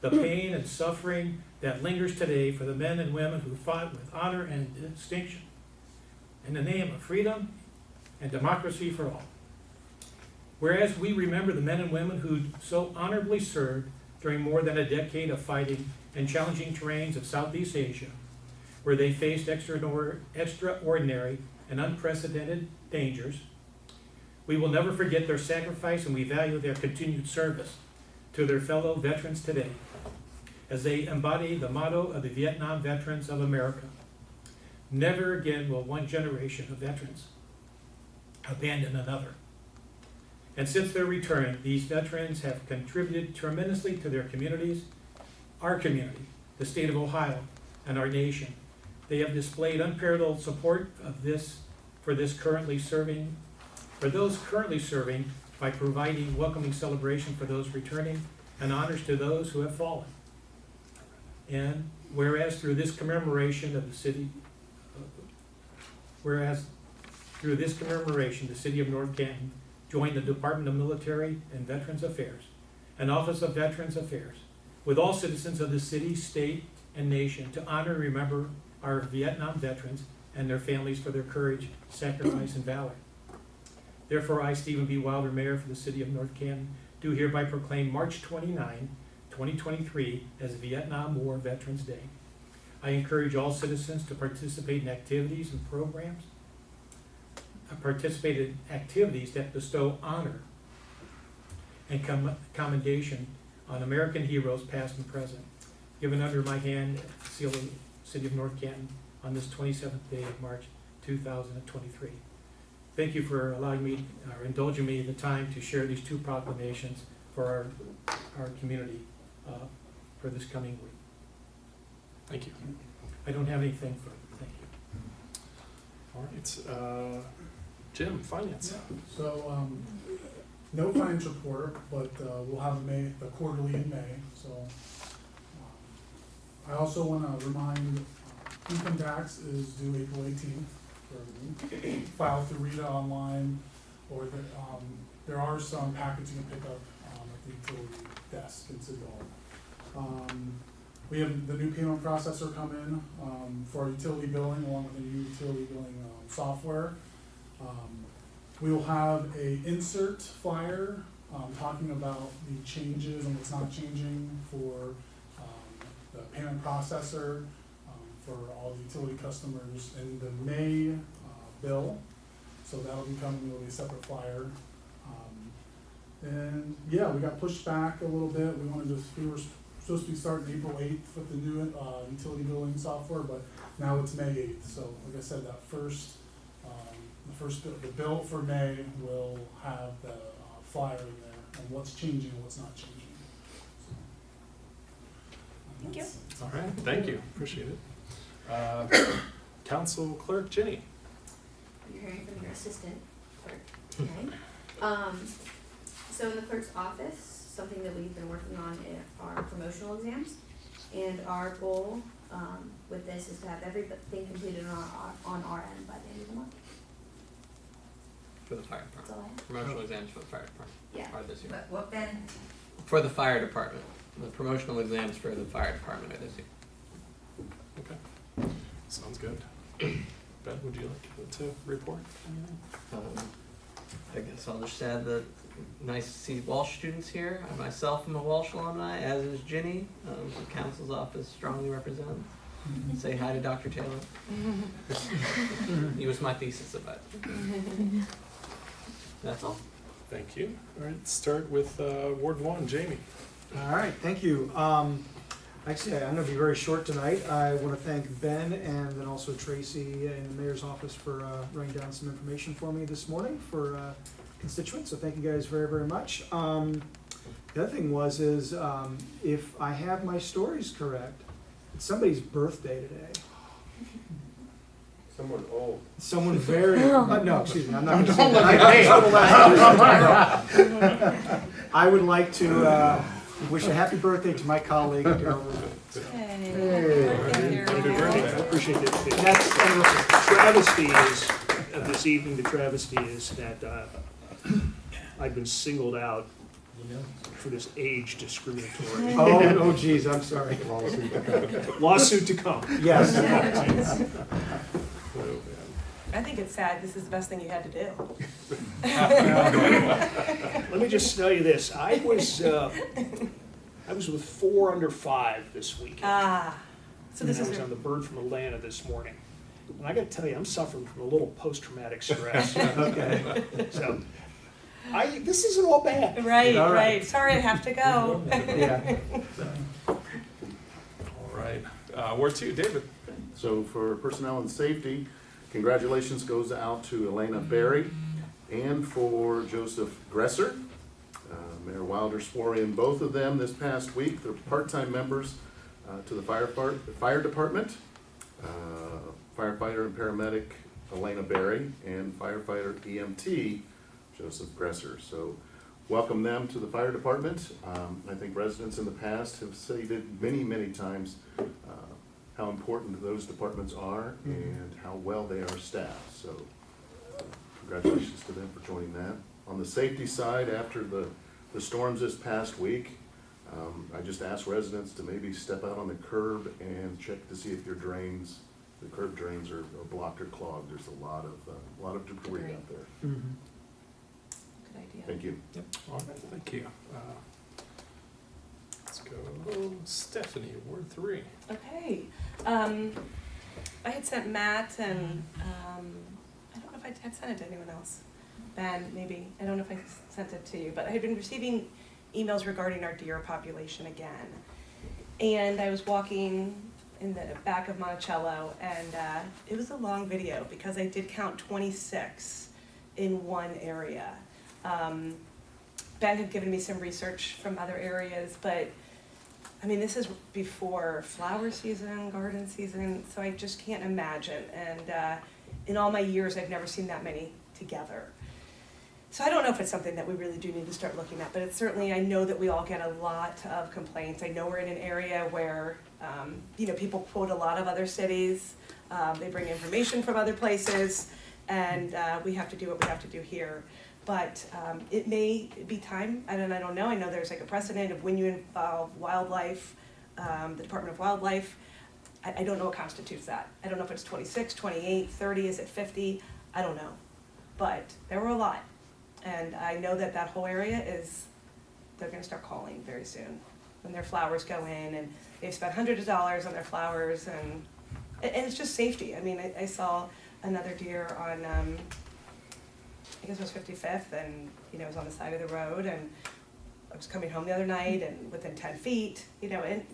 the pain and suffering that lingers today for the men and women who fought with honor and distinction in the name of freedom and democracy for all. Whereas we remember the men and women who so honorably served during more than a decade of fighting in challenging terrains of Southeast Asia, where they faced extraordinary and unprecedented dangers, we will never forget their sacrifice, and we value their continued service to their fellow veterans today, as they embody the motto of the Vietnam Veterans of America. Never again will one generation of veterans abandon another. And since their return, these veterans have contributed tremendously to their communities, our community, the state of Ohio, and our nation. They have displayed unparalleled support for those currently serving by providing welcoming celebration for those returning and honors to those who have fallen. And whereas through this commemoration the City of North Canton joined the Department of Military and Veterans Affairs and Office of Veterans Affairs with all citizens of the city, state, and nation to honor and remember our Vietnam veterans and their families for their courage, sacrifice, and valor. Therefore, I, Stephen B. Wilder, Mayor for the City of North Canton, do hereby proclaim March 29, 2023 as Vietnam War Veterans Day. I encourage all citizens to participate in activities and programs, that bestow honor and commendation on American heroes past and present, given under my hand at the seal of the City of North Canton on this 27th day of March 2023. Thank you for allowing me, or indulging me in the time to share these two proclamations for our community for this coming week. Thank you. I don't have anything further. Thank you. All right, Jim, finance. So, no financial report, but we'll have the quarterly in May. So, I also want to remind income tax is due April 18th for everything. File through Rita online, or there are some packets you can pick up at the utility desk in City Hall. We have the new payment processor come in for our utility billing, along with the new utility billing software. We will have a insert flyer talking about the changes and what's not changing for the payment processor for all the utility customers in the May bill. So that'll be coming, it'll be a separate flyer. And yeah, we got pushed back a little bit. We were supposed to be starting April 8th with the new utility billing software, but now it's May 8th. So like I said, that the bill for May will have the flyer in there and what's changing and what's not changing. So, Thank you. All right, thank you, appreciate it. Council Clerk Jenny. You're hearing from your assistant clerk today. So in the clerk's office, something that we've been working on are promotional exams. And our goal with this is to have everything completed on our end by the end of the month. For the fire That's all I department. have. Promotional exams for the fire department. Yeah. Are this year. What, Ben? For the fire department. The promotional exams for the fire department are this year. Okay, sounds good. Ben, would you like to report? I guess I'll just add that nice to see Walsh students here. I myself am a Walsh alumni, as is Ginny, the council's office strongly represents. Say hi to Dr. Taylor. He was my thesis about it. That's all. Thank you. All right, start with Ward 1, Jamie. All right, thank you. Actually, I'm going to be very short tonight. I want to thank Ben and then also Tracy in the mayor's office for writing down some information for me this morning for constituents. So thank you guys very, very much. The other thing is if I have my stories correct, it's somebody's birthday today. Someone old. Someone very, no, excuse me, I'm not going to say that. I would like to wish a happy birthday to my colleague, Daryl Rubin. I appreciate it. Travesty is, this evening, the travesty is that I've been singled out for this age discriminatory. Oh, geez, I'm sorry. Lawsuit to come. Yes. I think it's sad. This is the best thing you had to do. Let me just tell you this. I was with 4 under 5 this weekend. So this I is was on the bird from Atlanta this morning. And I got to tell you, I'm suffering from a little post-traumatic stress. Okay. So, this isn't all bad. right. Sorry, I have to go. Yeah. All right, Ward 2, David. So for personnel and safety, congratulations goes out to Elena Berry and for Joseph Gresser. Mayor Wilder swore in both of them this past week. They're part-time members to the fire department. Firefighter and paramedic Elena Berry and firefighter EMT Joseph Gresser. So welcome them to the fire department. I think residents in the past have stated many, many times how important those departments are and how well they are staffed. So congratulations to them for joining that. On the safety side, after the storms this past week, I just asked residents to maybe step out on the curb and check to see if your drains, the curb drains are blocked or clogged. There's a lot of debris out there. Good idea. Thank you. Yep. All right, thank you. Let's go Stephanie, Ward 3. Okay. I had sent Matt and I don't know if I had sent it to anyone else. Ben, maybe, I don't know if I sent it to you, but I had been receiving emails regarding our deer population again. And I was walking in the back of Monticello, and it was a long video because I did count 26 in one area. Ben had given me some research from other areas, but I mean, this is before flower season, garden season, so I just can't imagine. And in all my years, I've never seen that many together. So I don't know if it's something that we really do need to start looking at, but it's certainly, I know that we all get a lot of complaints. I know we're in an area where, you know, people quote a lot of other cities. They bring information from other places, and we have to do what we have to do here. But it may be time, I don't know, I know there's like a precedent of when you involve wildlife, the Department of Wildlife. I don't know what constitutes that. I don't know if it's 26, 28, 30, is it 50? I don't know. But there were a lot. And I know that that whole area is, they're gonna start calling very soon when their flowers go in, and they've spent hundreds of dollars on their flowers, and it's just safety. I mean, I saw another deer on, I guess it was 55th, and you know, it was on the side of the road, and I was coming home the other night, and within 10 feet, you know, and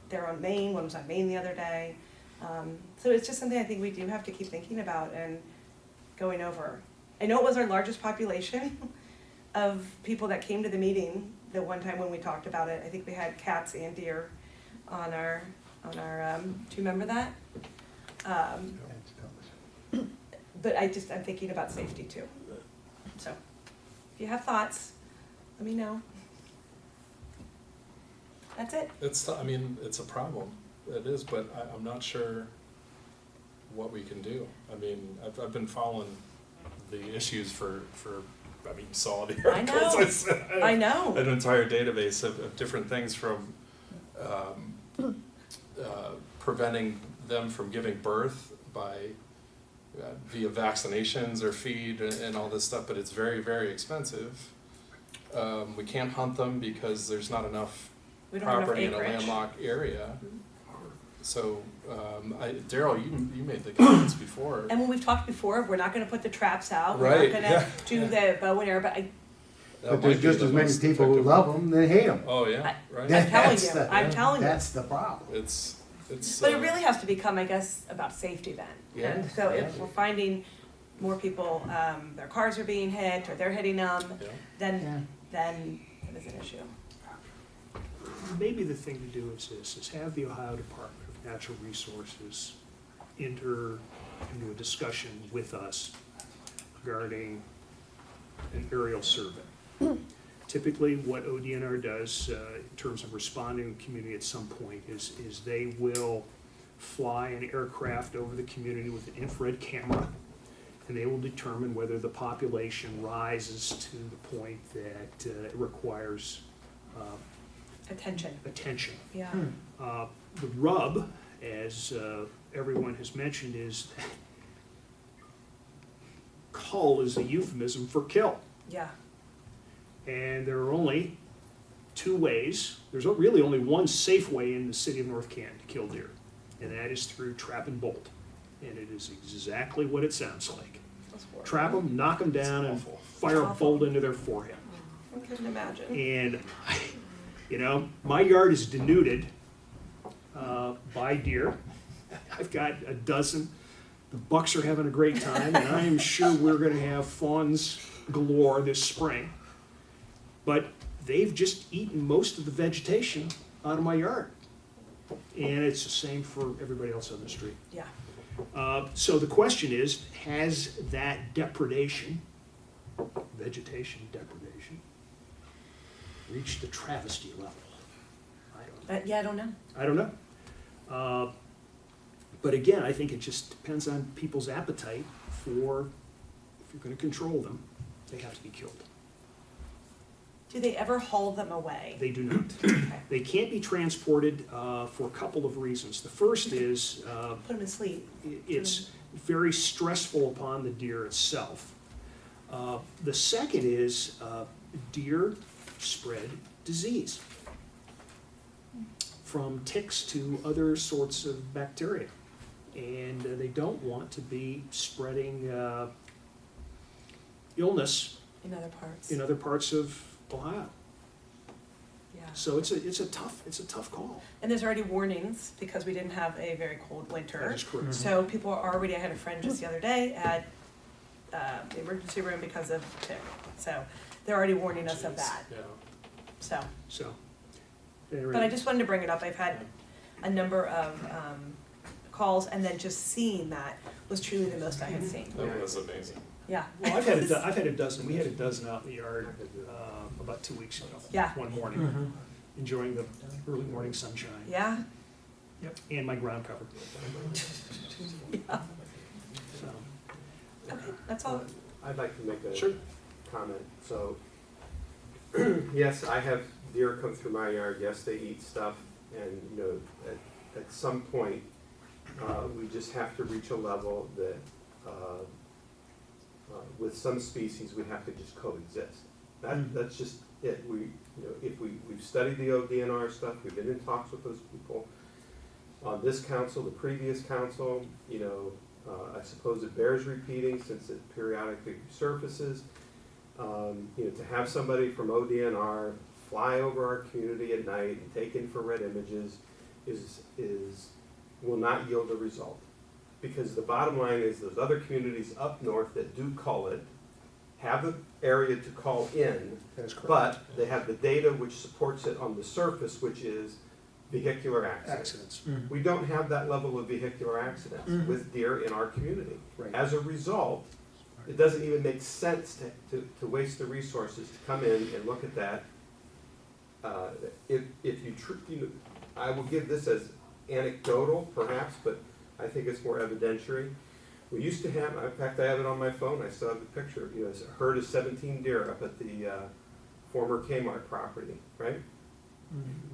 they're on Main, one was on Main the other day. So it's just something I think we do have to keep thinking about and going over. I know it was our largest population of people that came to the meeting the one time when we talked about it. I think we had cats and deer on our do you remember that? But I'm thinking about safety too. So if you have thoughts, let me know. That's it. I mean, it's a problem. It is, but I'm not sure what we can do. I mean, I've been following the issues for I mean, you saw the articles. I know. An entire database of different things from preventing them from giving birth by via vaccinations or feed and all this stuff, but it's very, very expensive. We can't hunt them because there's not enough property in a landlocked area. So, Daryl, you made the comments before. And when we've talked before, we're not gonna put the traps out, Right, we're not gonna do the bow and arrow, but But there's just as many people who love them that hate them. Oh, yeah, right. I'm telling you. That's the problem. It's. But it really has to become, I guess, about safety then. Yeah, And so if we're finding more people, their cars are being hit, or they're hitting them, then it is an issue. Maybe the thing to do is this, is have the Ohio Department of Natural Resources enter into a discussion with us regarding an aerial survey. Typically, what ODNR does in terms of responding to the community at some point is they will fly an aircraft over the community with an infrared camera, and they will determine whether the population rises to the point that it requires attention. Yeah. Hmm. The rub, as everyone has mentioned, is that cull is a euphemism for kill. Yeah. And there are only two ways. There's really only one safe way in the city of North Canton to kill deer, and that is through trap and bolt. And it is exactly what it sounds like. Trap them, knock them down, and fire a bolt into their forehead. I couldn't imagine. And, you know, my yard is denuded by deer. I've got a dozen. The bucks are having a great time, and I am sure we're going to have fawns galore this spring. But they've just eaten most of the vegetation out of my yard. And it's the same for everybody else on the street. Yeah. So the question is, has that depredation, vegetation depredation, reached the travesty level? I don't know. Yeah, I don't know. I don't know. But again, I think it just depends on people's appetite for, if you're going to control them, they have to be killed. Do they ever haul them away? They do not. They can't be transported for a couple of reasons. The first is put them in sleep. It's very stressful upon the deer itself. The second is deer spread disease from ticks to other sorts of bacteria, and they don't want to be spreading illness In other parts. in other parts of Ohio. Yeah. So it's a tough call. And there's already warnings because we didn't have a very cold winter. That is correct. So people are already, I had a friend just the other day at the emergency room because of tick. So they're already warning us of that. Yeah. So, So. but I just wanted to bring it up. I've had a number of calls, and then just seeing that was truly the most I had seen. That was amazing. Yeah. Well, I've had a dozen. We had a dozen out in the yard about 2 weeks ago. Yeah. One morning, enjoying the early morning sunshine. Yeah. Yep. And my ground cover. Yeah. So. Okay, that's all. I'd like to make a Sure. comment. So, yes, I have deer come through my yard. Yes, they eat stuff, and you know, at some point, we just have to reach a level that, with some species, we have to just coexist. That's just it. We've studied the ODNR stuff. We've been in talks with those people on this council, the previous council. You know, I suppose it bears repeating since it periodically resurfaces. You know, to have somebody from ODNR fly over our community at night and take infrared images will not yield a result. Because the bottom line is those other communities up north that do call it have the area to call in, but they have the data which supports it on the surface, which is vehicular accidents. We don't have that level of vehicular accidents with deer in our community. Right. As a result, it doesn't even make sense to waste the resources to come in and look at that. If you I will give this as anecdotal perhaps, but I think it's more evidentiary. We used to have, in fact, I have it on my phone. I still have the picture. You know, it's a herd of 17 deer up at the former Kmart property, right?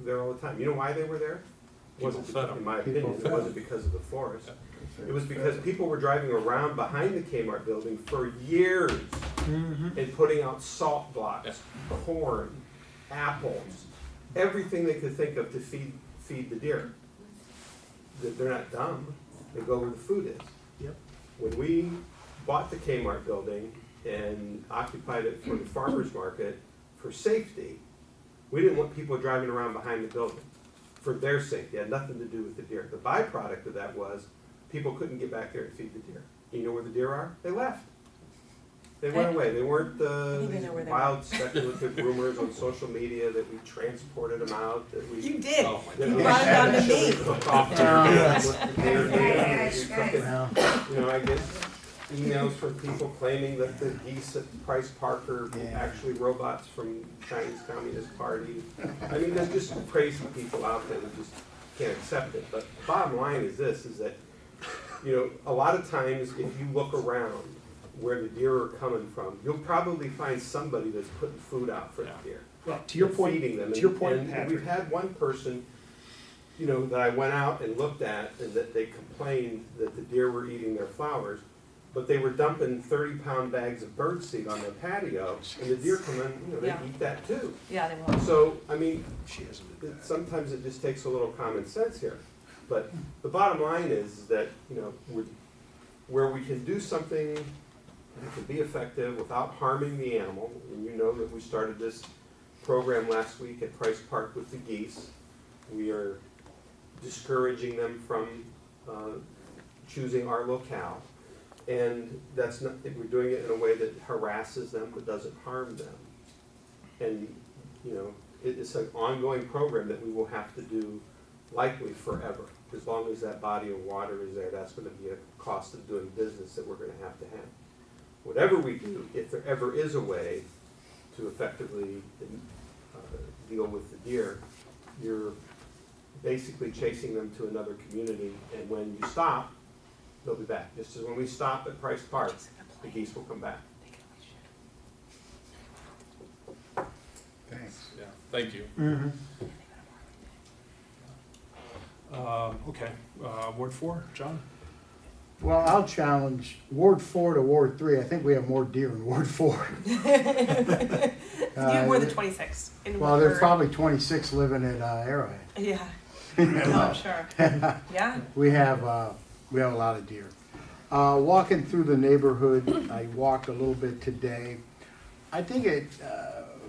There all the time. You know why they were there? In my opinion, it wasn't because of the forest. It was because people were driving around behind the Kmart building for years and putting out salt blocks, corn, apples, everything they could think of to feed the deer. They're not dumb. They go where the food is. Yep. When we bought the Kmart building and occupied it for the farmer's market for safety, we didn't want people driving around behind the building for their safety. It had nothing to do with the deer. The byproduct of that was people couldn't get back there and feed the deer. You know where the deer are? They left. They went away. They weren't these wild speculative rumors on social media that we transported them out. That we You did. Oh you brought it down to me. You know, I get emails from people claiming that the geese at Price Park are actually robots from Chinese Communist Party. I mean, there's just crazy people out there that just can't accept it. But the bottom line is this, is that, you know, a lot of times if you look around where the deer are coming from, you'll probably find somebody that's putting food out for the deer. Well, to your point, feeding them. And Patrick. we've had one person, you know, that I went out and looked at, and that they complained that the deer were eating their flowers, but they were dumping 30-pound bags of birdseed on their patio, and the deer come in, you know, they eat that too. Yeah, they will. So, I mean, sometimes it just takes a little common sense here. But the bottom line is that, you know, where we can do something that can be effective without harming the animal, and you know that we started this program last week at Price Park with the geese. We are discouraging them from choosing our locale. And that's not, we're doing it in a way that harasses them but doesn't harm them. And, you know, it's an ongoing program that we will have to do likely forever. As long as that body of water is there, that's going to be a cost of doing business that we're going to have. Whatever we do, if there ever is a way to effectively deal with the deer, you're basically chasing them to another community, and when you stop, they'll be back. Just as when we stop at Price Park, the geese will come back. Thanks. Yeah, thank you. Okay, Ward 4, John? Well, I'll challenge Ward 4 to Ward 3. I think we have more deer in Ward 4. You have more than 26 in well, there's probably 26 living at Arrowhead. Yeah. No, I'm sure. Yeah. We have a lot of deer. Walking through the neighborhood, I walked a little bit today. I think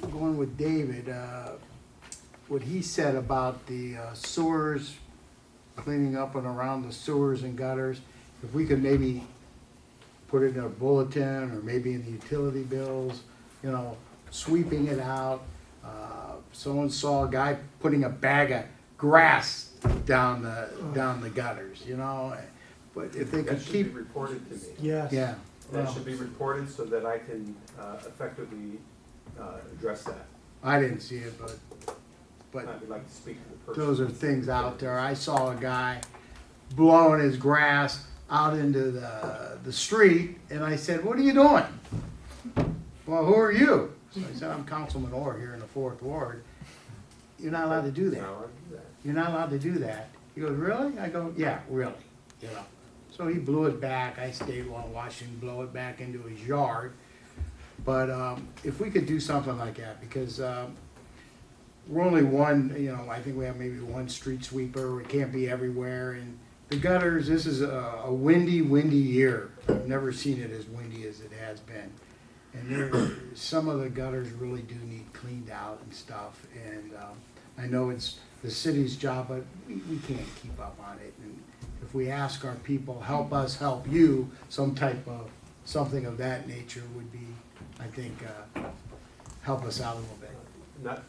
going with David, what he said about the sewers, cleaning up and around the sewers and gutters, if we could maybe put it in a bulletin or maybe in the utility bills, you know, sweeping it out. Someone saw a guy putting a bag of grass down the gutters, you know. But if they could That should keep be reported to me. Yes. Yeah. That Well, should be reported so that I can effectively address that. I didn't see it, but I would like to speak to the person. those are things out there. I saw a guy blowing his grass out into the street, and I said, "What are you doing?" "Well, who are you?" So I said, "I'm Councilman Orr here in the 4th Ward." "You're not allowed to do that. No, I do that. You're not allowed to do that." He goes, "Really?" I go, "Yeah, really." You know. So he blew it back. I stayed while watching him blow it back into his yard. But if we could do something like that, because we're only one, you know, I think we have maybe one street sweeper. It can't be everywhere. And the gutters, this is a windy year. I've never seen it as windy as it has been. And some of the gutters really do need cleaned out and stuff. And I know it's the city's job, but we can't keep up on it. And if we ask our people, help us help you, something of that nature would be, I think, help us out a little bit. Not,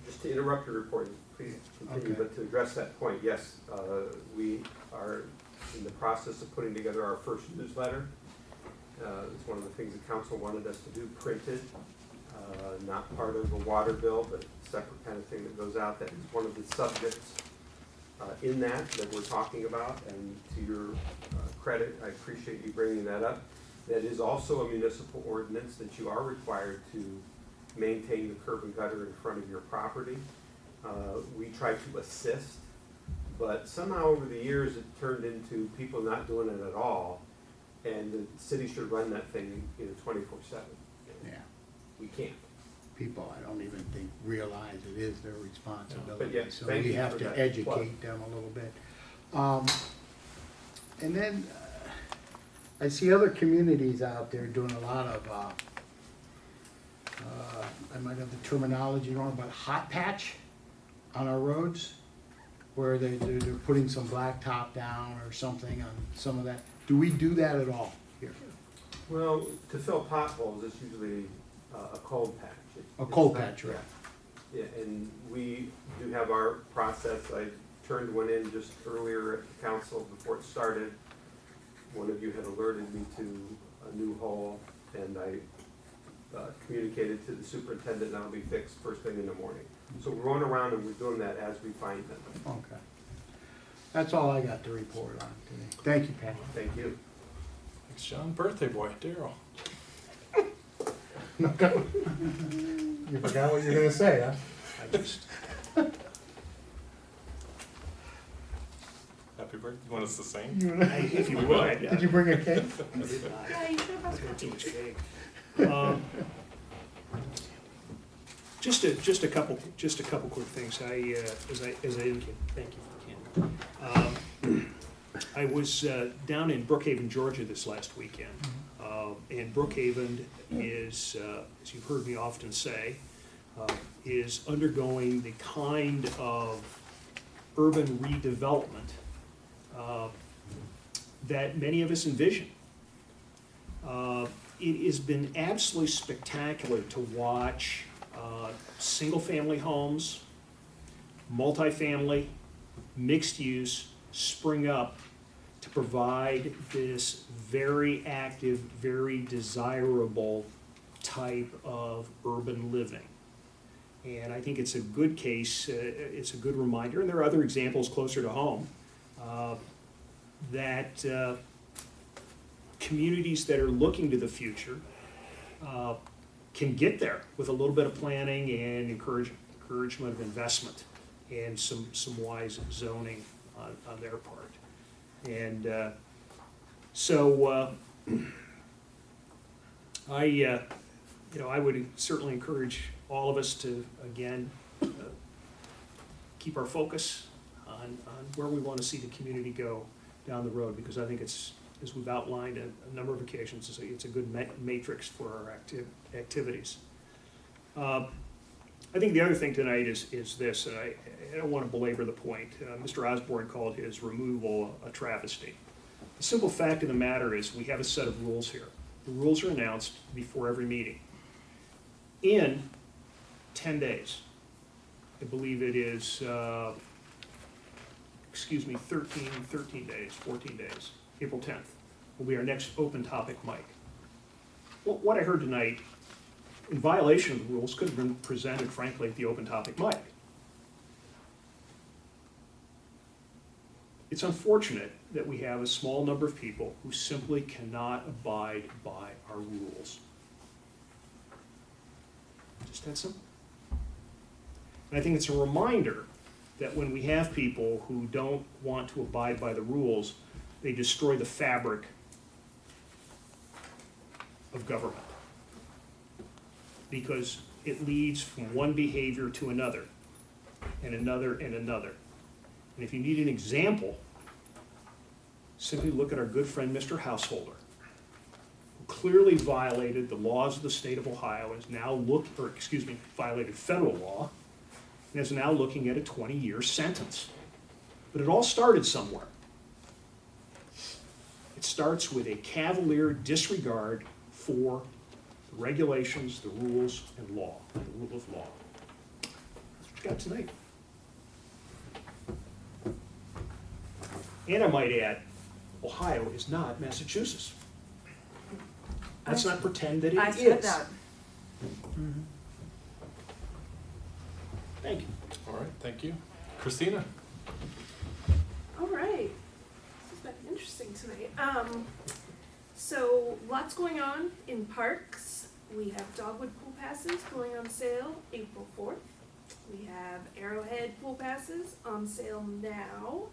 just to interrupt your report, please continue, Okay. but to address that point, yes, we are in the process of putting together our first newsletter. It's one of the things the council wanted us to do, printed, not part of a water bill, but separate kind of thing that goes out. That is one of the subjects in that we're talking about, and to your credit, I appreciate you bringing that up. That is also a municipal ordinance that you are required to maintain the curb and gutter in front of your property. We try to assist, but somehow over the years it turned into people not doing it at all, and the city should run that thing, 24/7. Yeah. We can't. People, I don't even think realize it is their responsibility. But yeah, So thank we you have for to that. educate them a little bit. And then I see other communities out there doing a lot of, I might have the terminology wrong, but hot patch on our roads, where they're putting some blacktop down or something on some of that. Do we do that at all here? Well, to fill potholes, it's usually a cold patch. A cold patch, right? Yeah, and we do have our process. I turned one in just earlier at the council before it started. One of you had alerted me to a new hole, and I communicated to the superintendent, and that'll be fixed first thing in the morning. So we're going around and we're doing that as we find them. Okay. That's all I got to report on today. Thank you, Pat. Thank you. Thanks, John. Birthday boy, Daryl. You forgot what you were gonna say, huh? I just. Happy birthday. You want us to sing? If you We would. will. Did you bring a cake? Yeah, you should have asked. Too much cake. Just a couple quick things. As I indicated, thank you for Ken. I was down in Brookhaven, Georgia this last weekend. And Brookhaven is, as you've heard me often say, is undergoing the kind of urban redevelopment that many of us envision. It has been absolutely spectacular to watch single-family homes, multifamily, mixed use spring up to provide this very active, very desirable type of urban living. And I think it's a good case, it's a good reminder, and there are other examples closer to home, that communities that are looking to the future can get there with a little bit of planning and encouragement of investment and some wise zoning on their part. And so I would certainly encourage all of us to, again, keep our focus on where we want to see the community go down the road, because I think it's as we've outlined on a number of occasions, it's a good matrix for our activities. I think the other thing tonight is this, and I don't want to belabor the point. Mr. Osborne called his removal a travesty. The simple fact of the matter is we have a set of rules here. The rules are announced before every meeting. In 10 days, I believe it is, 13 days, 14 days, April 10th, will be our next open topic mic. Well, what I heard tonight, in violation of the rules, could have been presented, frankly, at the open topic mic. It's unfortunate that we have a small number of people who simply cannot abide by our rules. Just that simple. And I think it's a reminder that when we have people who don't want to abide by the rules, they destroy the fabric of government. Because it leads from one behavior to another, and another, and another. And if you need an example, simply look at our good friend, Mr. Householder, who clearly violated the laws of the state of Ohio, and is now violated federal law, and is now looking at a 20-year sentence. But it all started somewhere. It starts with a cavalier disregard for the regulations, the rules, and law, and the rule of law. That's what you got tonight. And I might add, Ohio is not Massachusetts. Let's not pretend that it is. I said that. Thank you. All right, thank you. Christina? All right. This has been interesting tonight. So lots going on in parks. We have Dogwood pool passes going on sale April 4th. We have Arrowhead pool passes on sale now.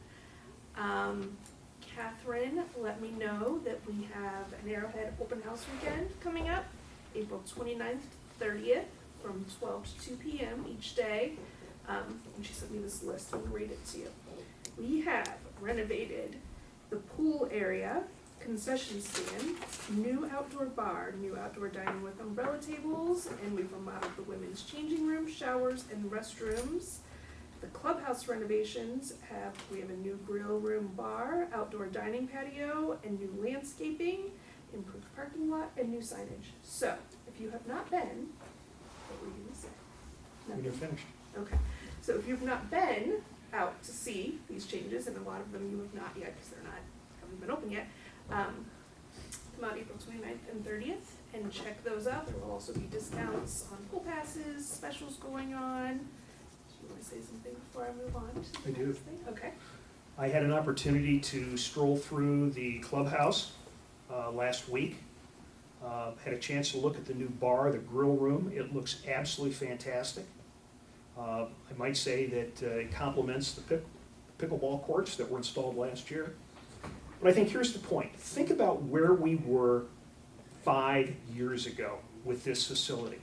Catherine let me know that we have an Arrowhead open house weekend coming up, April 29th, 30th, from 12 to 2 p.m. each day. And she sent me this list, I'm gonna read it to you. We have renovated the pool area, concession stand, new outdoor bar, new outdoor dining with umbrella tables, and we've remodeled the women's changing room, showers, and restrooms. The clubhouse renovations we have a new grill room bar, outdoor dining patio, and new landscaping, improved parking lot, and new signage. So, if you have not been, what were you gonna say? We didn't finish. Okay, so if you've not been out to see these changes, and a lot of them you have not yet because haven't been open yet, come out April 29th and 30th and check those out. There will also be discounts on pool passes, specials going on. Do you want to say something before I move on to the I do. next thing? Okay. I had an opportunity to stroll through the clubhouse last week. Had a chance to look at the new bar, the grill room. It looks absolutely fantastic. I might say that it complements the pickleball courts that were installed last year. But I think here's the point. Think about where we were 5 years ago with this facility.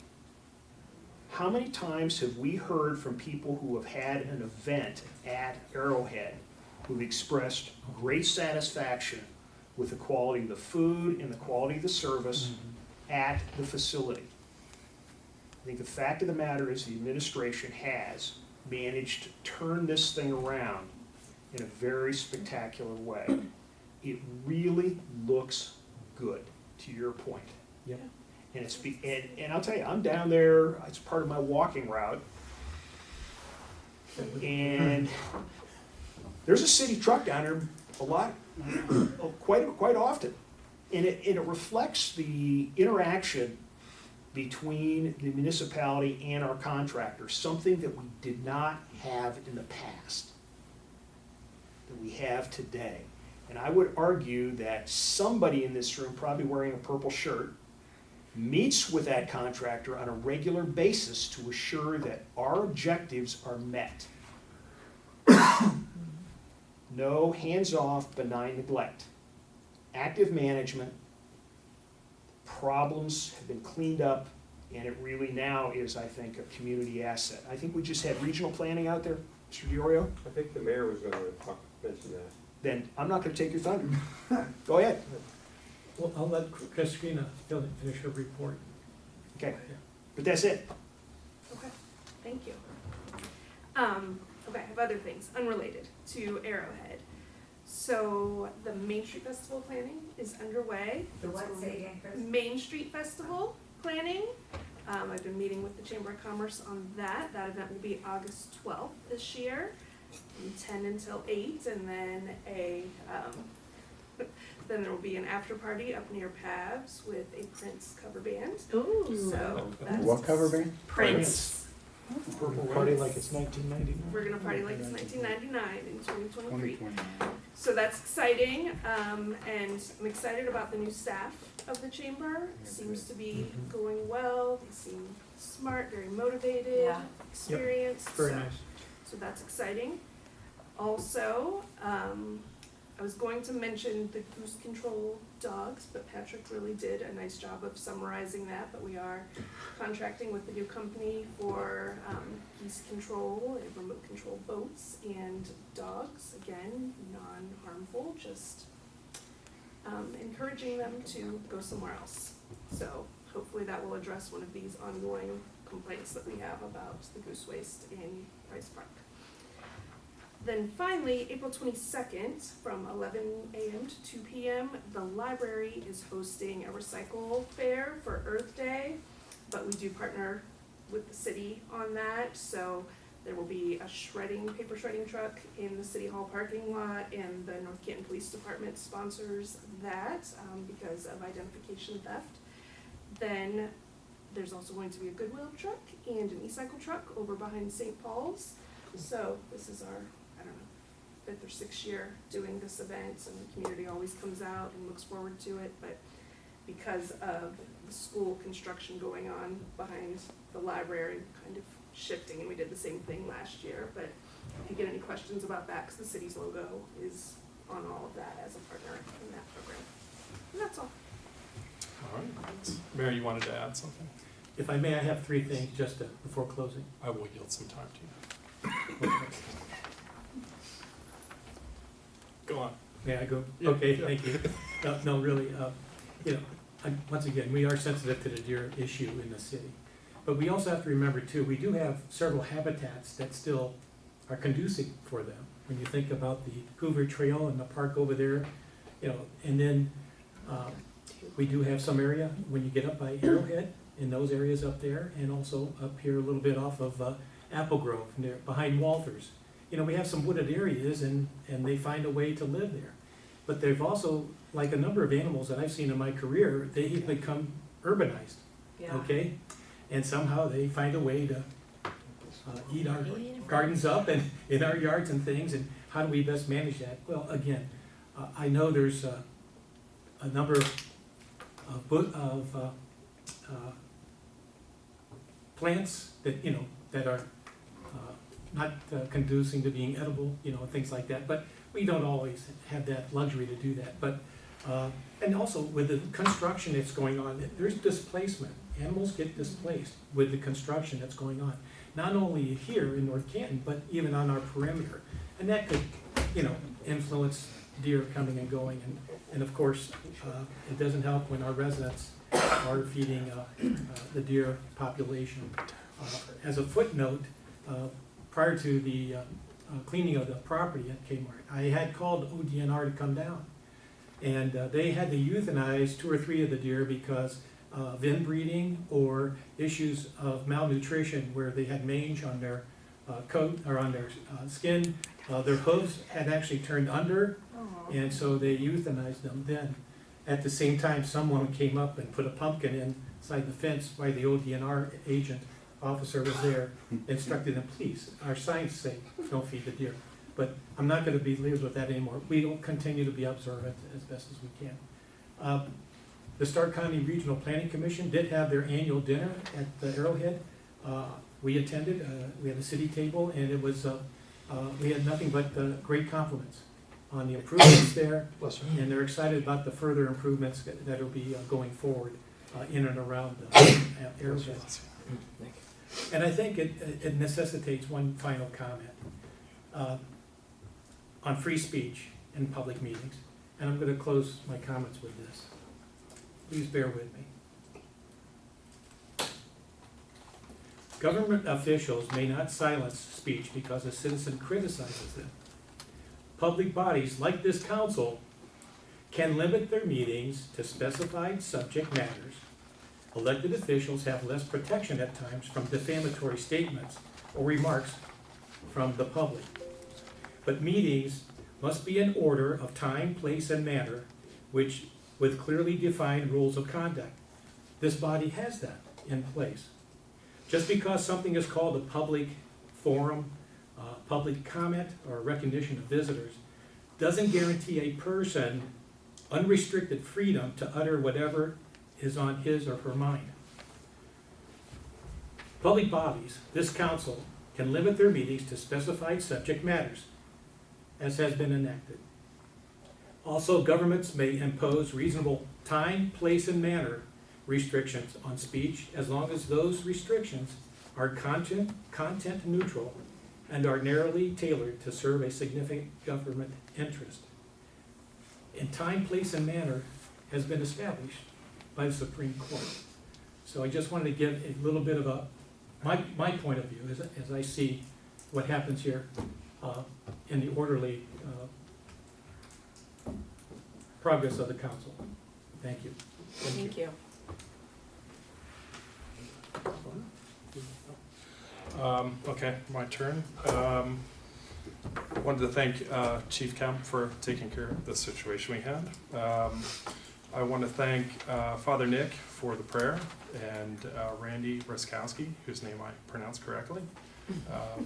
How many times have we heard from people who have had an event at Arrowhead who've expressed great satisfaction with the quality of the food and the quality of the service at the facility? I think the fact of the matter is the administration has managed to turn this thing around in a very spectacular way. It really looks good, to your point. Yep. And I'll tell you, I'm down there, it's part of my walking route, and there's a city truck down there a lot, quite often. And it reflects the interaction between the municipality and our contractors, something that we did not have in the past, that we have today. And I would argue that somebody in this room, probably wearing a purple shirt, meets with that contractor on a regular basis to assure that our objectives are met. No hands-off, benign neglect. Active management, problems have been cleaned up, and it really now is, I think, a community asset. I think we just had regional planning out there, Mr. DiOrio. I think the mayor was going to mention that. then I'm not gonna take your thunder. Go ahead. Well, I'll let Christina finish her report. Okay, but that's it. Okay, thank you. Okay, I have other things unrelated to Arrowhead. So the Main Street Festival planning is underway. The what, say again, Chris? Main Street Festival planning. I've been meeting with the Chamber of Commerce on that. That event will be August 12th this year, from 10 until 8, and then then there will be an after party up near Pabs with a Prince cover band. Ooh. So that's What cover band? Prince. Party like it's 1999. We're gonna party like it's 1999 in 2023. 2020. So that's exciting, and I'm excited about the new staff of the chamber. Seems to be going well. They seem smart, very motivated, Yeah. experienced. Very so, nice. So that's exciting. Also, I was going to mention the goose control dogs, but Patrick really did a nice job of summarizing that. But we are contracting with the new company for geese control and remote control boats and dogs. Again, non-harmful, just encouraging them to go somewhere else. So hopefully that will address one of these ongoing complaints that we have about the goose waste in Rice Park. Then finally, April 22nd, from 11 a.m. to 2 p.m., the library is hosting a recycle fair for Earth Day, but we do partner with the city on that, so there will be a paper shredding truck in the City Hall parking lot, and the North Canton Police Department sponsors that because of identification theft. Then there's also going to be a Goodwill truck and an e-cycle truck over behind St. Paul's. So this is our 5th or 6th year doing this event, and the community always comes out and looks forward to it, but because of the school construction going on behind the library, kind of shifting, and we did the same thing last year, but if you get any questions about that, because the city's logo is on all of that as a partner in that program. And that's all. All right. Mayor, you wanted to add something? If I may, I have 3 things just before closing. I will yield some time to you. Go on. May I go? Yeah, Okay, yeah. thank you. No, really, once again, we are sensitive to the deer issue in the city. But we also have to remember too, we do have several habitats that still are conducive for them. When you think about the Hoover Trail and the park over there, and then we do have some area when you get up by Arrowhead, in those areas up there, and also up here a little bit off of Apple Grove, near, behind Walters. We have some wooded areas, and they find a way to live there. But they've also, like a number of animals that I've seen in my career, they have become urbanized, okay? And somehow they find a way to eat our gardens up and in our yards and things, and how do we best manage that? Well, again, I know there's a number of plants that, that are not conducing to being edible, things like that. But we don't always have that luxury to do that. But and also with the construction that's going on, there's displacement. Animals get displaced with the construction that's going on, not only here in North Canton, but even on our perimeter. And that could, influence deer coming and going. And of course, it doesn't help when our residents are feeding the deer population. As a footnote, prior to the cleaning of the property at Kmart, I had called ODNR to come down. And they had to euthanize 2 or 3 of the deer because of inbreeding or issues of malnutrition where they had mange on their coat or on their skin. Their hooves had actually turned under, and so they euthanized them then. At the same time, someone came up and put a pumpkin inside the fence by the ODNR agent. Officer was there, instructed them, please, our signs say, don't feed the deer. But I'm not going to be leaders with that anymore. We will continue to be observant as best as we can. The Stark County Regional Planning Commission did have their annual dinner at the Arrowhead. We attended, we had a city table, and it was, we had nothing but great compliments on the improvements there. And they're excited about the further improvements that will be going forward in and around Arrowhead. And I think it necessitates one final comment on free speech in public meetings, and I'm gonna close my comments with this. Please bear with me. Government officials may not silence speech because a citizen criticizes them. Public bodies like this council can limit their meetings to specified subject matters. Elected officials have less protection at times from defamatory statements or remarks from the public. But meetings must be in order of time, place, and manner, which with clearly defined rules of conduct. This body has that in place. Just because something is called a public forum, public comment, or recognition of visitors, doesn't guarantee a person unrestricted freedom to utter whatever is on his or her mind. Public bodies, this council, can limit their meetings to specified subject matters, as has been enacted. Also, governments may impose reasonable time, place, and manner restrictions on speech as long as those restrictions are content neutral and are narrowly tailored to serve a significant government interest. And time, place, and manner has been established by the Supreme Court. So I just wanted to give a little bit of my point of view as I see what happens here in the orderly progress of the council. Thank you. Thank you. Okay, my turn. Wanted to thank Chief Kemp for taking care of the situation we had. I want to thank Father Nick for the prayer and Randy Ruszkowski, whose name I pronounced correctly,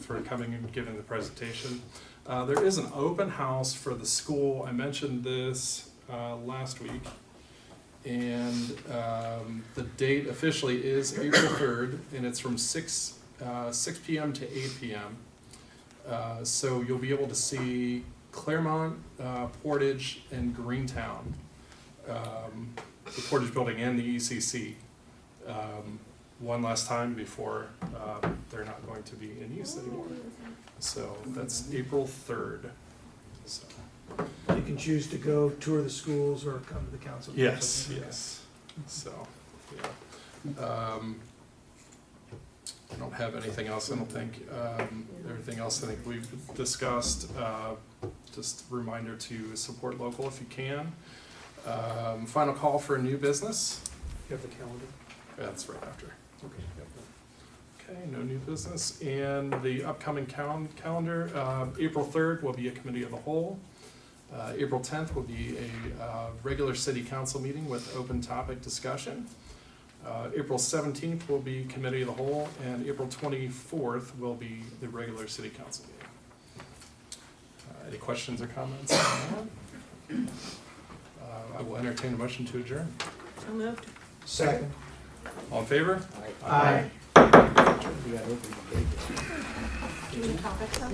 for coming and giving the presentation. There is an open house for the school. I mentioned this last week. And the date officially is April 3rd, and it's from 6 p.m. to 8 p.m. So you'll be able to see Claremont, Portage, and Greentown, the Portage Building and the ECC, one last time before they're not going to be in use anymore. So that's April 3rd. So. You can choose to go tour the schools or come to the council. Yes, yes. So, yeah. I don't have anything else, I don't think. Everything else I think we've discussed. Just a reminder to support local if you can. Final call for new business. You have the calendar? That's right after. Okay. Okay, no new business. And the upcoming calendar, April 3rd will be a committee of the whole. April 10th will be a regular city council meeting with open topic discussion. April 17th will be committee of the whole, and April 24th will be the regular city council meeting. Any questions or comments on that? I will entertain a motion to adjourn. So moved. Second. All in favor? Aye. Do you want to talk about